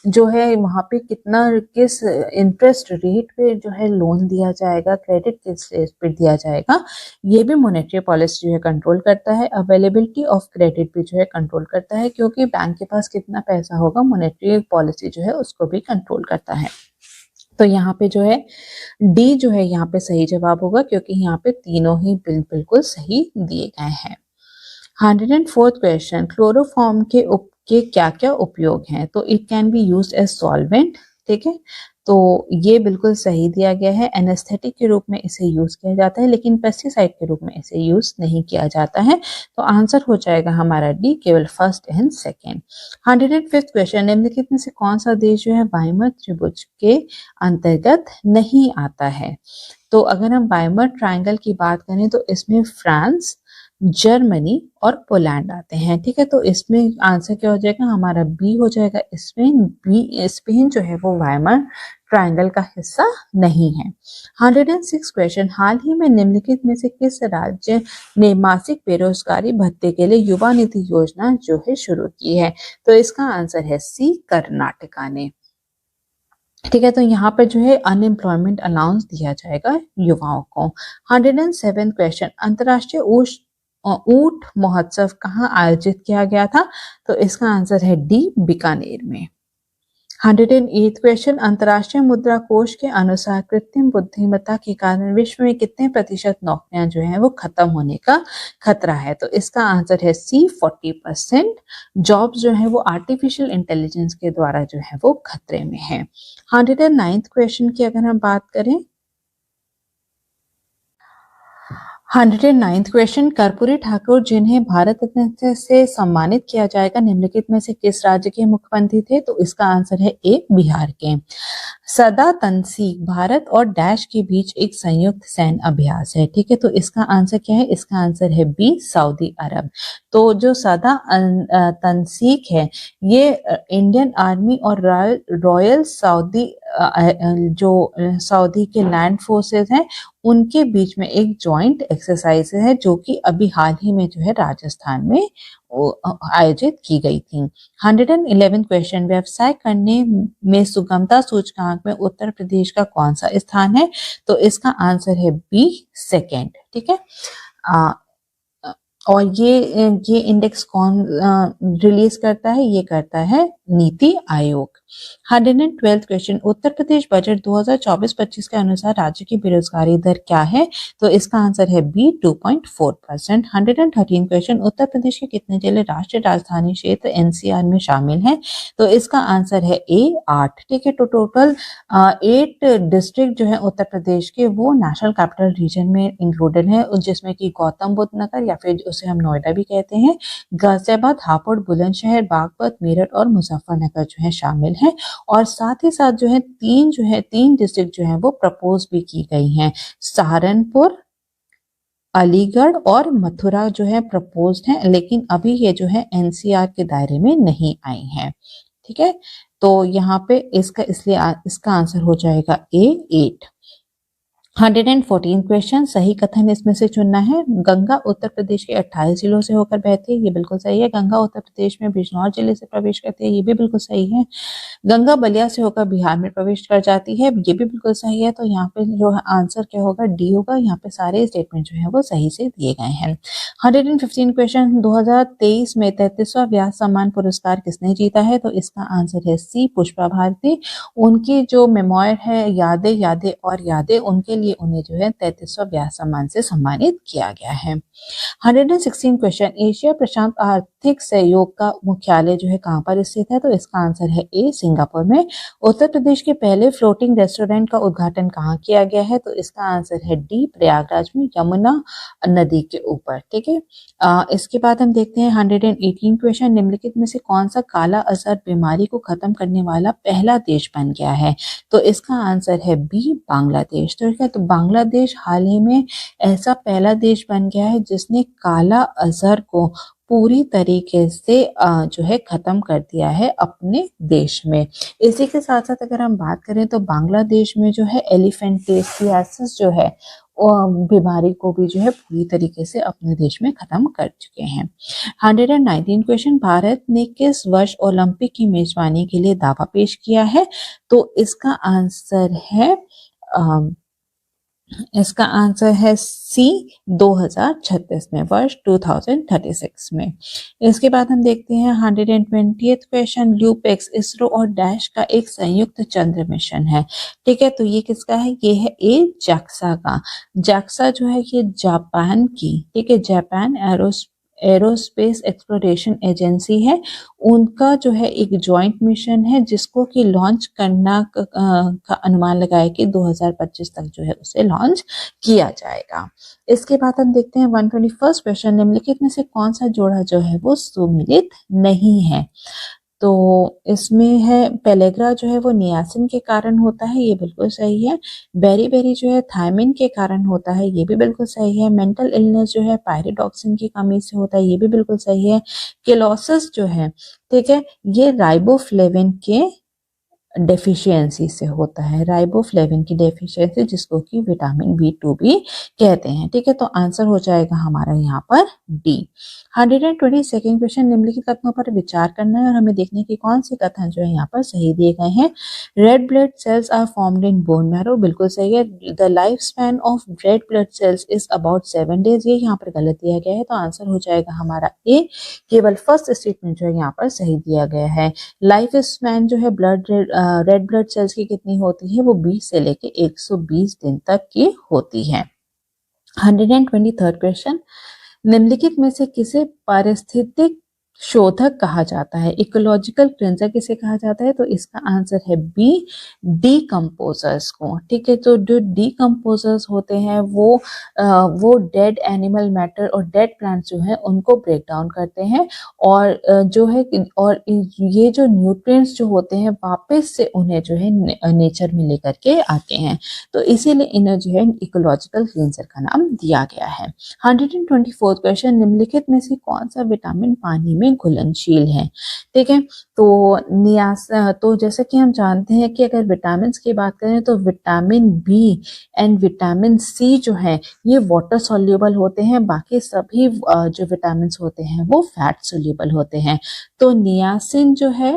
B: जो है वहां पे किस इंटरेस्ट रेट पे जो है लोन दिया जाएगा, क्रेडिट किस रेट पे दिया जाएगा, ये भी मॉनेटरी पॉलिसी जो है कंट्रोल करता है। अवेलेबिलिटी ऑफ क्रेडिट भी जो है कंट्रोल करता है, क्योंकि बैंक के पास कितना पैसा होगा, मॉनेटरी पॉलिसी जो है उसको भी कंट्रोल करता है। तो यहाँ पे जो है डी जो है यहाँ पे सही जवाब होगा, क्योंकि यहाँ पे तीनों ही बिल्कुल सही दिए गए हैं। 104th क्वेश्चन, क्लोरोफॉर्म के क्या क्या उपयोग हैं? तो it can be use as solvent. ठीक है, तो ये बिल्कुल सही दिया गया है। एनेस्थेटिक के रूप में इसे यूज किया जाता है, लेकिन पेस्टिसाइड के रूप में इसे यूज नहीं किया जाता है, तो आंसर हो जाएगा हमारा डी, केवल first and second. 105th question, निम्नलिखित में से कौन सा देश जो है वाइमर त्रिभुज के अंतर्गत नहीं आता है? तो अगर हम वाइमर ट्रायंगल की बात करें तो इसमें फ्रांस, जर्मनी और पोलैंड आते हैं। ठीक है, तो इसमें आंसर क्या हो जाएगा हमारा बी हो जाएगा, स्पेन जो है वो वाइमर ट्रायंगल का हिस्सा नहीं है। 106 क्वेश्चन, हाल ही में निम्नलिखित में से किस राज्य ने मासिक बेरोजगारी भत्ते के लिए युवा निधि योजना जो है शुरू की है? तो इसका आंसर है सी, कर्नाटका ने। ठीक है, तो यहाँ पर जो है अनएम्प्लॉयमेंट अलाउंस दिया जाएगा युवाओं को। 107 क्वेश्चन, अंतर्राष्ट्रीय ऊंट महोत्सव कहाँ आयोजित किया गया था? तो इसका आंसर है डी, बीकानेर में। 108 क्वेश्चन, अंतर्राष्ट्रीय मुद्रा कोष के अनुसार कृत्रिम बुद्धिमत्ता के कारण विश्व में कितने प्रतिशत नौकरियां जो है वो खत्म होने का खतरा है? तो इसका आंसर है सी, 40% जॉब्स जो है वो आर्टिफिशियल इंटेलिजेंस के द्वारा जो है वो खतरे में है। 109th क्वेश्चन की अगर हम बात करें, 109th क्वेश्चन, कर्पूरी ठाकुर जिन्हें भारत रत्न से सम्मानित किया जाएगा निम्नलिखित में से किस राज्य के मुख्यमंत्री थे? तो इसका आंसर है ए, बिहार के। सदा तनसीक भारत और डैश के बीच एक संयुक्त सैन्य अभ्यास है। ठीक है, तो इसका आंसर क्या है? इसका आंसर है बी, सऊदी अरब। तो जो सदा तनसीक है ये इंडियन आर्मी और रॉयल सऊदी सऊदी के लैंड फोर्सेस हैं उनके बीच में एक जॉइंट एक्सरसाइज है जो कि अभी हाल ही में जो है राजस्थान में आयोजित की गई थी। 111 क्वेश्चन, व्यवसाय करने में सुगमता सूचकांक में उत्तर प्रदेश का कौन सा स्थान है? तो इसका आंसर है बी, सेकेंड। ठीक है, और ये इंडेक्स कौन रिलीज करता है? ये करता है नीति आयोग। 112 क्वेश्चन, उत्तर प्रदेश बजट 2024-25 के अनुसार राज्य की बेरोजगारी दर क्या है? तो इसका आंसर है बी, 2.4%। 113 क्वेश्चन, उत्तर प्रदेश के कितने जिले राष्ट्रीय राजधानी क्षेत्र एनसीआर में शामिल हैं? तो इसका आंसर है ए, 8। ठीक है, तो टोटल 8 डिस्ट्रिक्ट जो है उत्तर प्रदेश के वो नेशनल कैपिटल रीजन में इंक्लूडेड है, जिसमें कि गौतम बुद्ध नगर या फिर उसे हम नोएडा भी कहते हैं, गाजियाबाद, हापुड़, बुलंदशहर, बागपत, मेरठ और मुजफ्फरनगर जो है शामिल हैं। और साथ ही साथ जो है तीन डिस्ट्रिक्ट जो है वो प्रपोज भी की गई हैं, सहारनपुर, अलीगढ़ और मथुरा जो है प्रपोज्ड हैं, लेकिन अभी ये जो है एनसीआर के दायरे में नहीं आई हैं। ठीक है, तो यहाँ पे इसका आंसर हो जाएगा ए, 8। 114 क्वेश्चन, सही कथन इसमें से चुनना है। गंगा उत्तर प्रदेश के 28 जिलों से होकर बहती है, ये बिल्कुल सही है। गंगा उत्तर प्रदेश में बिजनौर जिले से प्रवेश करती है, ये भी बिल्कुल सही है। गंगा बलिया से होकर बिहार में प्रवेश कर जाती है, ये भी बिल्कुल सही है। तो यहाँ पे जो आंसर क्या होगा? डी होगा। यहाँ पे सारे स्टेटमेंट जो है वो सही से दिए गए हैं। 115 क्वेश्चन, 2023 में 33वां व्यास सम्मान पुरस्कार किसने जीता है? तो इसका आंसर है सी, पुष्पा भारती। उनकी जो मेमोयर है यादें यादें और यादें, उनके लिए उन्हें जो है 33वां व्यास सम्मान से सम्मानित किया गया है। 116 क्वेश्चन, एशिया प्रशांत आर्थिक सहयोग का मुख्यालय जो है कहाँ पर स्थित है? तो इसका आंसर है ए, सिंगापुर में। उत्तर प्रदेश के पहले फ्लोटिंग रेस्टोरेंट का उद्घाटन कहाँ किया गया है? तो इसका आंसर है डी, प्रयागराज में, यमुना नदी के ऊपर। ठीक है, इसके बाद हम देखते हैं 118 क्वेश्चन, निम्नलिखित में से कौन सा काला अजहर बीमारी को खत्म करने वाला पहला देश बन गया है? तो इसका आंसर है बी, बांग्लादेश। तो क्या? तो बांग्लादेश हाल ही में ऐसा पहला देश बन गया है जिसने काला अजहर को पूरी तरीके से जो है खत्म कर दिया है अपने देश में। इसी के साथ साथ अगर हम बात करें तो बांग्लादेश में जो है एलिफेंटियासिस जो है बीमारी को भी जो है पूरी तरीके से अपने देश में खत्म कर चुके हैं। 119 क्वेश्चन, भारत ने किस वर्ष ओलंपिक की मेजबानी के लिए दावा पेश किया है? तो इसका आंसर है सी, 2036 में, वर्ष 2036 में। इसके बाद हम देखते हैं 120th क्वेश्चन, ल्यूपेक्स इसरो और डैश का एक संयुक्त चंद्र मिशन है। ठीक है, तो ये किसका है? ये है ए, जैक्सा का। जैक्सा जो है ये जापान की, ठीक है, जापान एरोस्पेस एक्सप्लोरेशन एजेंसी है, उनका जो है एक जॉइंट मिशन है जिसको कि लॉन्च करना का अनुमान लगाया कि 2025 तक जो है उसे लॉन्च किया जाएगा। इसके बाद हम देखते हैं 121st क्वेश्चन, निम्नलिखित में से कौन सा जोड़ा जो है वो सुमेलित नहीं है? तो इसमें है पेलेग्रा जो है वो नियासिन के कारण होता है, ये बिल्कुल सही है। बेरी जो है थायमिन के कारण होता है, ये भी बिल्कुल सही है। मेंटल इलनेस जो है पायरिडॉक्सिन की कमी से होता है, ये भी बिल्कुल सही है। केलोसिस जो है, ठीक है, ये राइबोफ्लेविन के डेफिशिएंसी से होता है, राइबोफ्लेविन की डेफिशिएंसी, जिसको कि विटामिन B2 भी कहते हैं। ठीक है, तो आंसर हो जाएगा हमारा यहाँ पर डी। 122nd क्वेश्चन, निम्नलिखित कथनों पर विचार करना है और हमें देखने की कौन से कथन जो है यहाँ पर सही दिए गए हैं। Red blood cells are formed in bone marrow, बिल्कुल सही है। The life span of red blood cells is about 7 days, ये यहाँ पर गलत दिया गया है, तो आंसर हो जाएगा हमारा ए। केवल फर्स्ट स्टेटमेंट जो है यहाँ पर सही दिया गया है। लाइफ स्पैन जो है रेड ब्लड सेल्स की कितनी होती है? वो 20 से लेके 120 दिन तक की होती है। 123rd क्वेश्चन, निम्नलिखित में से किसे पारिस्थितिक शोधक कहा जाता है। इकोलॉजिकल क्लेंजर किसे कहा जाता है? तो इसका आंसर है बी, डीकम्पोजर्स को। ठीक है, तो जो डीकम्पोजर्स होते हैं वो डेड एनिमल मैटर और डेड प्लांट्स जो है उनको ब्रेक डाउन करते हैं और जो है और ये जो न्यूट्रिएंट्स जो होते हैं वापस से उन्हें जो है नेचर में लेकर के आते हैं। तो इसीलिए इन्हें जो है इकोलॉजिकल क्लेंजर का नाम दिया गया है। 124th क्वेश्चन, निम्नलिखित में से कौन सा विटामिन पानी में घुलनशील है? ठीक है, तो जैसे कि हम जानते हैं कि अगर विटामिन की बात करें तो vitamin B and vitamin C जो है ये वाटर सॉल्युबल होते हैं, बाकी सभी जो विटामिन होते हैं वो फैट सॉल्युबल होते हैं। तो नियासिन जो है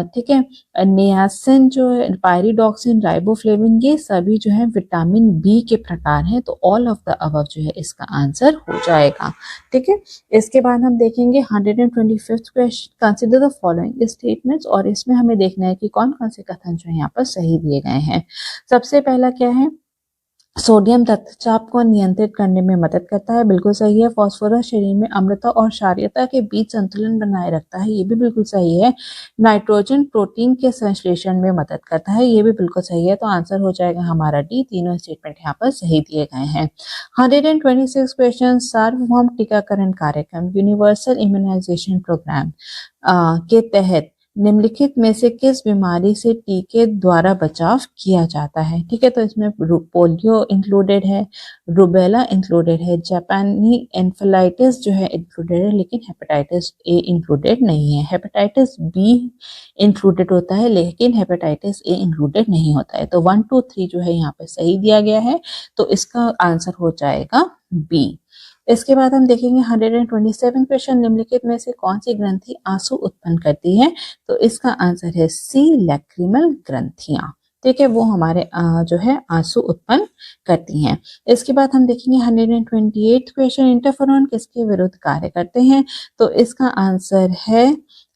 B: ठीक है, नियासिन जो है, पायरिडॉक्सिन, राइबोफ्लेविन, ये सभी जो है विटामिन बी के प्रकार हैं। तो ऑल ऑफ द अबव जो है इसका आंसर हो जाएगा। ठीक है, इसके बाद हम देखेंगे 125th question, consider the following statements, और इसमें हमें देखना है कि कौन कौन से कथन जो है यहाँ पर सही दिए गए हैं। सबसे पहला क्या है? सोडियम रक्तचाप को नियंत्रित करने में मदद करता है, बिल्कुल सही है। फास्फोरस शरीर में अम्लता और क्षारीयता के बीच संतुलन बनाए रखता है, ये भी बिल्कुल सही है। नाइट्रोजन प्रोटीन के संश्लेषण में मदद करता है, ये भी बिल्कुल सही है। तो आंसर हो जाएगा हमारा डी, तीनों स्टेटमेंट यहाँ पर सही दिए गए हैं। 126 क्वेश्चन, सार्वभौम टीकाकरण कार्यक्रम यूनिवर्सल इम्यूनाइजेशन प्रोग्राम के तहत निम्नलिखित में से किस बीमारी से टीके द्वारा बचाव किया जाता है? ठीक है, तो इसमें पोलियो इंक्लूडेड है, रूबेला इंक्लूडेड है, जापानी एन्फेलाइटिस जो है इंक्लूडेड है, लेकिन हेपेटाइटिस ए इंक्लूडेड नहीं है। हेपेटाइटिस बी इंक्लूडेड होता है लेकिन हेपेटाइटिस ए इंक्लूडेड नहीं होता है। तो 1, 2, 3 जो है यहाँ पे सही दिया गया है, तो इसका आंसर हो जाएगा बी। इसके बाद हम देखेंगे 127 क्वेश्चन, निम्नलिखित में से कौन सी ग्रंथि आंसू उत्पन्न करती है? तो इसका आंसर है सी, लैक्रिमल ग्रंथियां। ठीक है, वो हमारे जो है आंसू उत्पन्न करती हैं। इसके बाद हम देखेंगे 128 क्वेश्चन, इंटरफेरॉन किसके विरुद्ध कार्य करते हैं? तो इसका आंसर है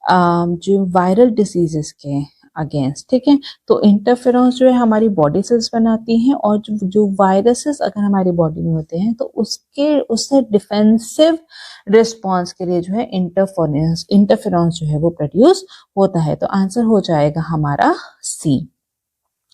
B: जो वायरल डिसीजेस के अगेंस्ट। ठीक है, तो इंटरफेरॉन्स जो है हमारी बॉडी सेल्स बनाती हैं और जो वायरसेस अगर हमारी बॉडी में होते हैं तो उससे डिफेंसिव रिस्पॉन्स के लिए जो है इंटरफेरॉन्स जो है वो प्रोड्यूस होता है। तो आंसर हो जाएगा हमारा सी।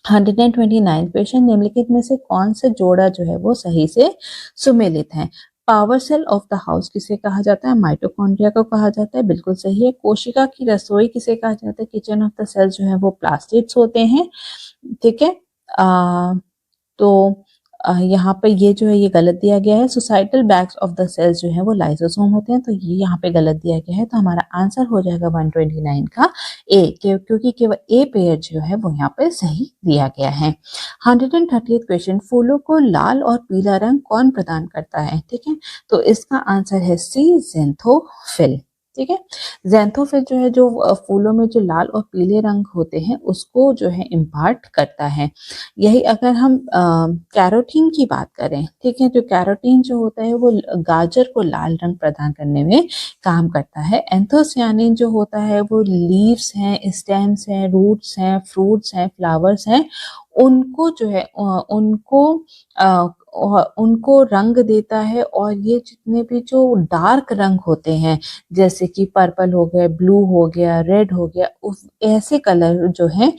B: 129 क्वेश्चन, निम्नलिखित में से कौन सा जोड़ा जो है वो सही से सुमेलित है? Power cell of the house किसे कहा जाता है? माइटोकॉन्ड्रिया को कहा जाता है, बिल्कुल सही है। कोशिका की रसोई किसे कहा जाता है? किचन ऑफ द सेल जो है वो प्लास्टिड्स होते हैं। ठीक है, तो यहाँ पे ये जो है ये गलत दिया गया है। Suicidal bags of the cells जो है वो लाइसोसोम होते हैं, तो ये यहाँ पे गलत दिया गया है। तो हमारा आंसर हो जाएगा 129 का ए, क्योंकि केवल ए पेयर जो है वो यहाँ पे सही दिया गया है। 130th क्वेश्चन, फूलों को लाल और पीला रंग कौन प्रदान करता है? ठीक है, तो इसका आंसर है सी, ज़ैंथोफिल। ठीक है, ज़ैंथोफिल जो है जो फूलों में जो लाल और पीले रंग होते हैं उसको जो है इम्पार्ट करता है। यही अगर हम कैरोटीन की बात करें, ठीक है, तो कैरोटीन जो होता है वो गाजर को लाल रंग प्रदान करने में काम करता है। एंथोसियानिन जो होता है वो लीव्स हैं, स्टेम्स हैं, रूट्स हैं, फ्रूट्स हैं, फ्लावर्स हैं, उनको जो है उनको रंग देता है। और ये जितने भी जो डार्क रंग होते हैं जैसे कि पर्पल हो गया, ब्लू हो गया, रेड हो गया, ऐसे कलर जो है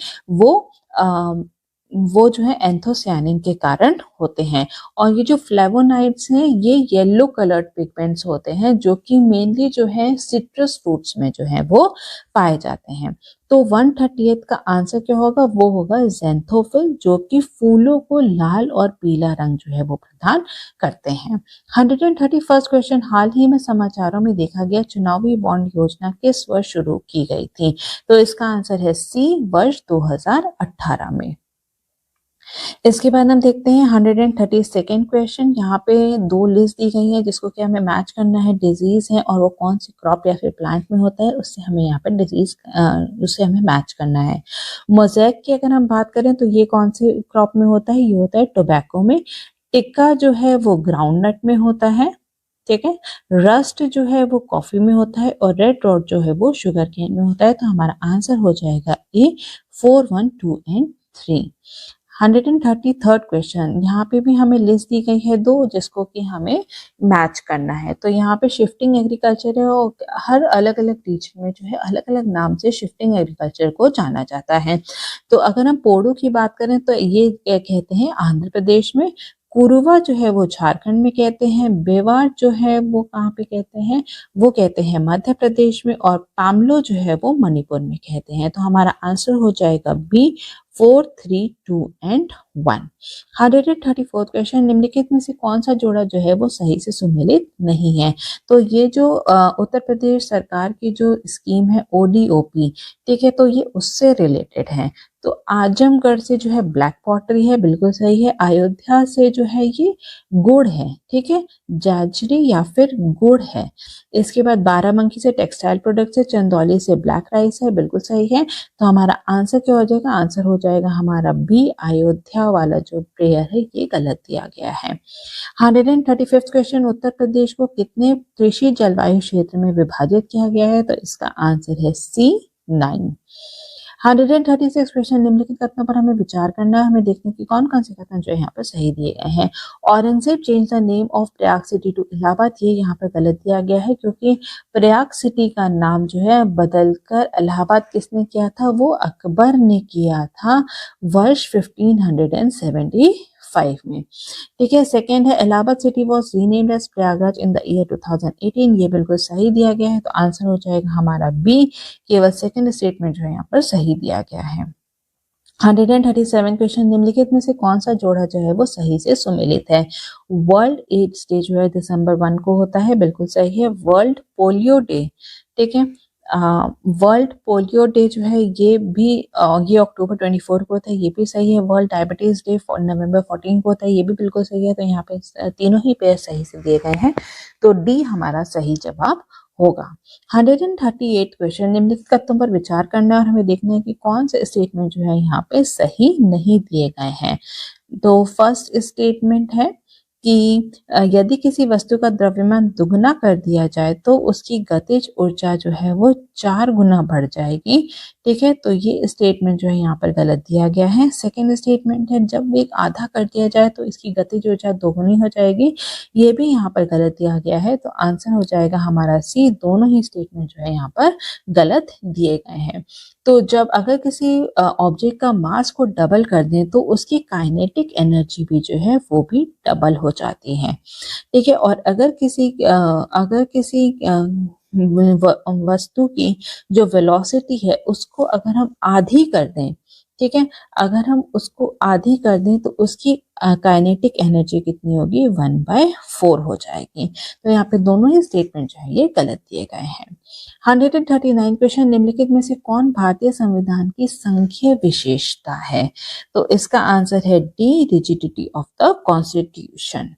B: वो जो है एंथोसियानिन के कारण होते हैं। और ये जो फ्लेवोनाइड्स हैं ये येलो कलर्ड पिगमेंट्स होते हैं जो कि मेनली जो है सिट्रस फ्रूट्स में जो है वो पाए जाते हैं। तो 130th का आंसर क्या होगा? वो होगा ज़ैंथोफिल, जो कि फूलों को लाल और पीला रंग जो है वो प्रदान करते हैं। 131st क्वेश्चन, हाल ही में समाचारों में देखा गया चुनावी बॉन्ड योजना किस वर्ष शुरू की गई थी? तो इसका आंसर है सी, वर्ष 2018 में। इसके बाद हम देखते हैं 132nd क्वेश्चन, यहाँ पे 2 लिस्ट दी गई है जिसको कि हमें मैच करना है। डिजीज है और वो कौन सी क्रॉप या फिर प्लांट में होता है उससे हमें यहाँ पे उससे हमें मैच करना है। मोज़ेक की अगर हम बात करें तो ये कौन से क्रॉप में होता है? ये होता है टोबैको में। टिक्का जो है वो ग्राउंडनट में होता है। ठीक है, रस्ट जो है वो कॉफी में होता है और रेड रॉट जो है वो शुगर केन में होता है। तो हमारा आंसर हो जाएगा ए, 4, 1, 2 एंड 3। 133rd क्वेश्चन, यहाँ पे भी हमें लिस्ट दी गई है दो, जिसको कि हमें मैच करना है। तो यहाँ पे शिफ्टिंग एग्रीकल्चर है और हर अलग अलग रीजन में जो है अलग अलग नाम से शिफ्टिंग एग्रीकल्चर को जाना जाता है। तो अगर हम पोडो की बात करें तो ये क्या कहते हैं आंध्र प्रदेश में, कुरुवा जो है वो झारखंड में कहते हैं, बेवार जो है वो कहाँ पे कहते हैं, वो कहते हैं मध्य प्रदेश में, और पामलो जो है वो मणिपुर में कहते हैं। तो हमारा आंसर हो जाएगा बी 4, 3, 2 एंड 1। 134th क्वेश्चन, निम्नलिखित में से कौन सा जोड़ा जो है वो सही से सुमेलित नहीं है। तो ये जो उत्तर प्रदेश सरकार की जो स्कीम है ODOP, ठीक है, तो ये उससे रिलेटेड है। तो आजमगढ़ से जो है ब्लैक पॉटरी है, बिल्कुल सही है। अयोध्या से जो है ये गुड़ है, ठीक है, जाजरी या फिर गुड़ है। इसके बाद बाराबंकी से टेक्सटाइल प्रोडक्ट है, चंदौली से ब्लैक राइस है, बिल्कुल सही है। तो हमारा आंसर क्या हो जाएगा, आंसर हो जाएगा हमारा बी, अयोध्या वाला जो प्रेयर है ये गलत दिया गया है। 135th क्वेश्चन, उत्तर प्रदेश को कितने कृषि जलवायु क्षेत्र में विभाजित किया गया है। तो इसका आंसर है सी, 9। 136 क्वेश्चन, निम्नलिखित कथनों पर हमें विचार करना है, हमें देखने की कौन कौन से कथन जो है यहाँ पर सही दिए गए हैं। Aurangzeb change the name of Prayag city to Allahabad, ये यहाँ पर गलत दिया गया है, क्योंकि प्रयाग सिटी का नाम जो है बदलकर इलाहाबाद किसने किया था, वो अकबर ने किया था वर्ष 1575 में, ठीक है। सेकेंड है Allahabad city was renamed as Prayagraj in the year 2018, ये बिल्कुल सही दिया गया है। तो आंसर हो जाएगा हमारा बी, केवल सेकेंड स्टेटमेंट जो है यहाँ पर सही दिया गया है। 137 क्वेश्चन, निम्नलिखित में से कौन सा जोड़ा जो है वो सही से सुमेलित है। वर्ल्ड एड्स डे जो है December 1 को होता है, बिल्कुल सही है। वर्ल्ड पोलियो डे, ठीक है, वर्ल्ड पोलियो डे जो है ये भी ये October 24 को होता है, ये भी सही है। वर्ल्ड डायबिटीज डे November 14 को होता है, ये भी बिल्कुल सही है। तो यहाँ पे तीनों ही पेयर सही से दिए गए हैं, तो डी हमारा सही जवाब होगा। 138 क्वेश्चन, निम्नलिखित कथनों पर विचार करना है और हमें देखना है कि कौन से स्टेटमेंट जो है यहाँ पे सही नहीं दिए गए हैं। तो फर्स्ट स्टेटमेंट है कि यदि किसी वस्तु का द्रव्यमान दुगना कर दिया जाए तो उसकी गतिज ऊर्जा जो है वो 4 गुना बढ़ जाएगी, ठीक है। तो ये स्टेटमेंट जो है यहाँ पर गलत दिया गया है। सेकेंड स्टेटमेंट है जब वेग आधा कर दिया जाए तो इसकी गतिज ऊर्जा दोगुनी हो जाएगी, ये भी यहाँ पर गलत दिया गया है। तो आंसर हो जाएगा हमारा सी, दोनों ही स्टेटमेंट जो है यहाँ पर गलत दिए गए हैं। तो जब अगर किसी ऑब्जेक्ट का मास को डबल कर दें तो उसकी काइनेटिक एनर्जी भी जो है वो भी डबल हो जाती है, ठीक है। और अगर किसी वस्तु की जो वेलोसिटी है उसको अगर हम आधी कर दें, ठीक है, अगर हम उसको आधी कर दें तो उसकी काइनेटिक एनर्जी कितनी होगी, 1/4 हो जाएगी। तो यहाँ पे दोनों ही स्टेटमेंट जो है ये गलत दिए गए हैं। 139 क्वेश्चन, निम्नलिखित में से कौन भारतीय संविधान की संघीय विशेषता है। तो इसका आंसर है D, rigidity of the constitution,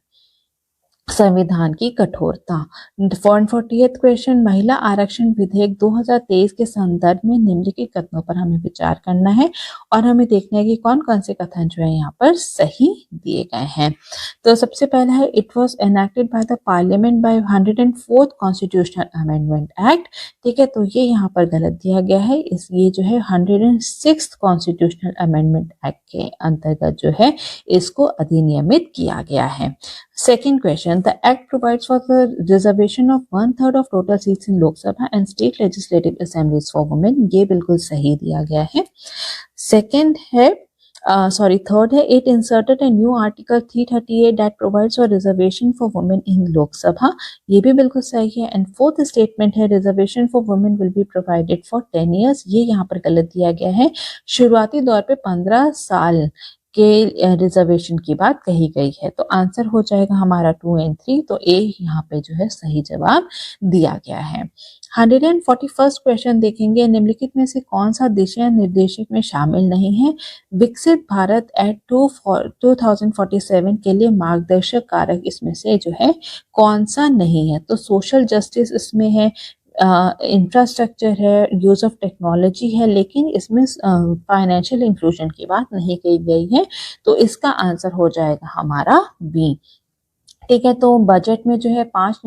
B: संविधान की कठोरता। 140th क्वेश्चन, महिला आरक्षण विधेयक 2023 के संदर्भ में निम्नलिखित कथनों पर हमें विचार करना है और हमें देखना है कि कौन कौन से कथन जो है यहाँ पर सही दिए गए हैं। तो सबसे पहला है it was enacted by the parliament by 104th constitutional amendment act, ठीक है। तो ये यहाँ पर गलत दिया गया है, ये जो है 106th कॉन्स्टिट्यूशनल अमेंडमेंट एक्ट के अंतर्गत जो है इसको अधिनियमित किया गया है। Second question, the act provides for the reservation of 1/3 of total seats in Lok Sabha and state legislative assemblies for women, ये बिल्कुल सही दिया गया है। Second है third है it inserted a new article 338 that provides for reservation for women in Lok Sabha, ये भी बिल्कुल सही है। And fourth statement है reservation for women will be provided for 10 years, ये यहाँ पर गलत दिया गया है। शुरुआती दौर पे 15 साल के रिजर्वेशन की बात कही गई है। तो आंसर हो जाएगा हमारा 2 और 3, तो ए यहाँ पे जो है सही जवाब दिया गया है। 141st क्वेश्चन देखेंगे, निम्नलिखित में से कौन सा दिशा निर्देशक में शामिल नहीं है। विकसित भारत एट 2047 के लिए मार्गदर्शक कारक इसमें से जो है कौन सा नहीं है। तो सोशल जस्टिस इसमें है, इंफ्रास्ट्रक्चर है, यूज ऑफ टेक्नोलॉजी है, लेकिन इसमें फाइनेंशियल इंक्लूजन की बात नहीं की गई है। तो इसका आंसर हो जाएगा हमारा बी, ठीक है। तो बजट में जो है 5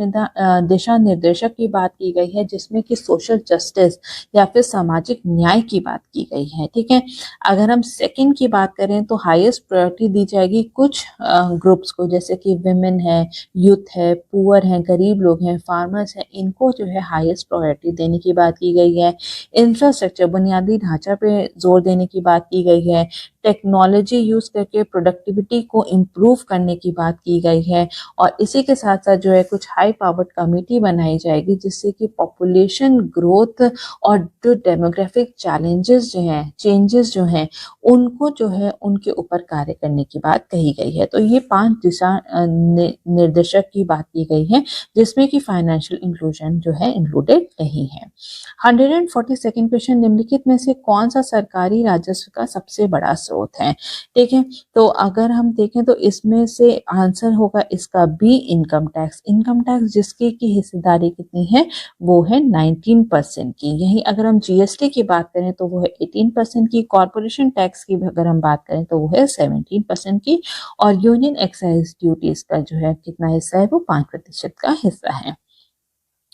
B: दिशा निर्देशक की बात की गई है, जिसमें कि सोशल जस्टिस या फिर सामाजिक न्याय की बात की गई है। ठीक है। अगर हम सेकंड की बात करें तो हाईएस्ट प्रायोरिटी दी जाएगी कुछ ग्रुप्स को, जैसे कि विमेन है, यूथ है, पुअर है, गरीब लोग हैं, फार्मर्स हैं, इनको जो है हाईएस्ट प्रायोरिटी देने की बात की गई है। इंफ्रास्ट्रक्चर, बुनियादी ढांचा पे जोर देने की बात की गई है। टेक्नोलॉजी यूज करके प्रोडक्टिविटी को इम्प्रूव करने की बात की गई है। और इसी के साथ साथ जो है कुछ हाई पावर्ड कमेटी बनाई जाएगी, जिससे कि पॉपुलेशन ग्रोथ और जो डेमोग्राफिक चैलेंजेस जो हैं, चेंजेस जो हैं, उनको जो है उनके ऊपर कार्य करने की बात कही गई है। तो ये 5 दिशा निर्देशक की बात की गई है, जिसमें कि फाइनेंशियल इंक्लूजन जो है इंक्लूडेड नहीं है। 142nd क्वेश्चन, निम्नलिखित में से कौन सा सरकारी राजस्व का सबसे बड़ा स्रोत है? ठीक है। तो अगर हम देखें तो इसमें से आंसर होगा इसका B, income tax. Income tax जिसकी की हिस्सेदारी कितनी है, वो है 19% की। यही अगर हम जीएसटी की बात करें तो वो है 18% की। कॉर्पोरेशन टैक्स की अगर हम बात करें तो वो है 17% की। और यूनियन एक्साइज ड्यूटीज का जो है कितना हिस्सा है, वो 5% का हिस्सा है।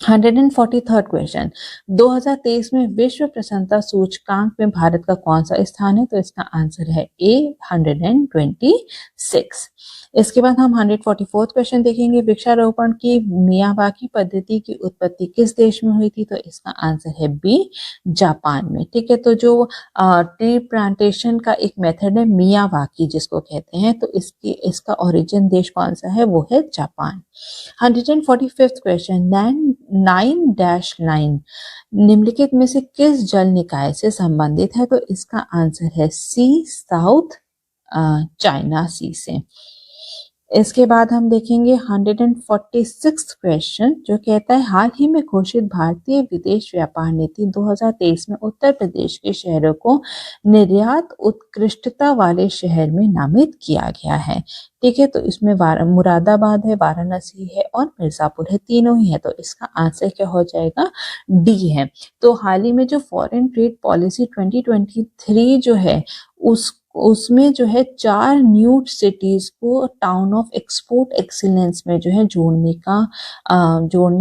B: 143rd क्वेश्चन, 2023 में विश्व प्रसन्नता सूचकांक में भारत का कौन सा स्थान है? तो इसका आंसर है ए, 126। इसके बाद हम 144th क्वेश्चन देखेंगे, वृक्षारोपण की मियावाकी पद्धति की उत्पत्ति किस देश में हुई थी? तो इसका आंसर है बी, जापान में। ठीक है। तो जो ट्री प्लांटेशन का एक मेथड है मियावाकी जिसको कहते हैं, तो इसका ओरिजिन देश कौन सा है? वो है जापान। 145th क्वेश्चन, 9-9 निम्नलिखित में से किस जल निकाय से संबंधित है? तो इसका आंसर है सी, साउथ चाइना सी से। इसके बाद हम देखेंगे 146th क्वेश्चन, जो कहता है हाल ही में घोषित भारतीय विदेश व्यापार नीति 2023 में उत्तर प्रदेश के शहरों को निर्यात उत्कृष्टता वाले शहर में नामित किया गया है। ठीक है। तो इसमें मुरादाबाद है, वाराणसी है और मिर्जापुर है, तीनों ही है। तो इसका आंसर क्या हो जाएगा? डी है। तो हाल ही में जो फॉरेन ट्रेड पॉलिसी 2023 जो है उसमें जो है 4 न्यू सिटीज को टाउन ऑफ एक्सपोर्ट एक्सीलेंस में जो है जोड़ने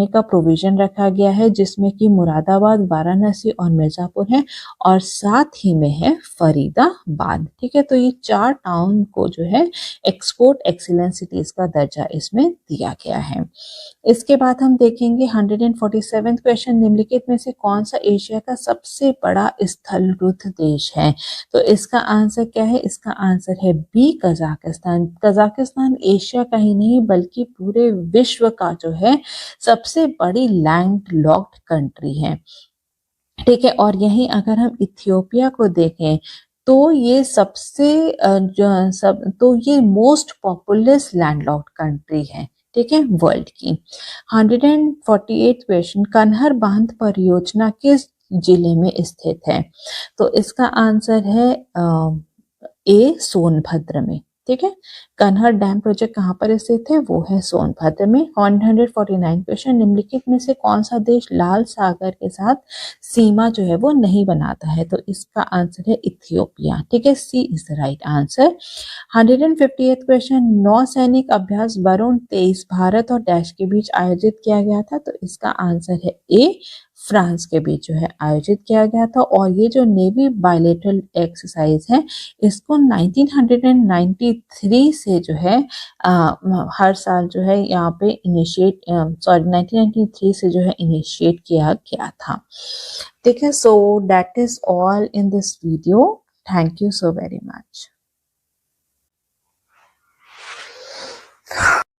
B: का प्रोविजन रखा गया है, जिसमें कि मुरादाबाद, वाराणसी और मिर्जापुर है, और साथ ही में है फरीदाबाद। ठीक है। तो ये 4 टाउन को जो है एक्सपोर्ट एक्सीलेंस सिटीज का दर्जा इसमें दिया गया है। इसके बाद हम देखेंगे 147th क्वेश्चन, निम्नलिखित में से कौन सा एशिया का सबसे बड़ा स्थलरुद्ध देश है? तो इसका आंसर क्या है? इसका आंसर है बी, कजाकिस्तान। कजाकिस्तान एशिया का ही नहीं बल्कि पूरे विश्व का जो है सबसे बड़ी लैंडलॉक्ड कंट्री है। ठीक है। और यही अगर हम इथियोपिया को देखें तो ये तो ये मोस्ट पॉपुलस लैंडलॉक्ड कंट्री है। ठीक है, वर्ल्ड की। 148 क्वेश्चन, कन्हर बांध परियोजना किस जिले में स्थित है? तो इसका आंसर है ए, सोनभद्र में। ठीक है, कन्हर डैम प्रोजेक्ट कहाँ पर स्थित है? वो है सोनभद्र में। 149 क्वेश्चन, निम्नलिखित में से कौन सा देश लाल सागर के साथ सीमा जो है वो नहीं बनाता है? तो इसका आंसर है इथियोपिया। ठीक है, C is the right answer. 158 question, नौसैनिक अभ्यास वरुण 23 भारत और डैश के बीच आयोजित किया गया था? तो इसका आंसर है ए, फ्रांस के बीच जो है आयोजित किया गया था। और ये जो नेवी बायलेटरल एक्सरसाइज है इसको 1993 से जो है हर साल जो है यहाँ पे 1993 से जो है इनिशिएट किया गया था। ठीक है, so that is all in this video. Thank you so very much.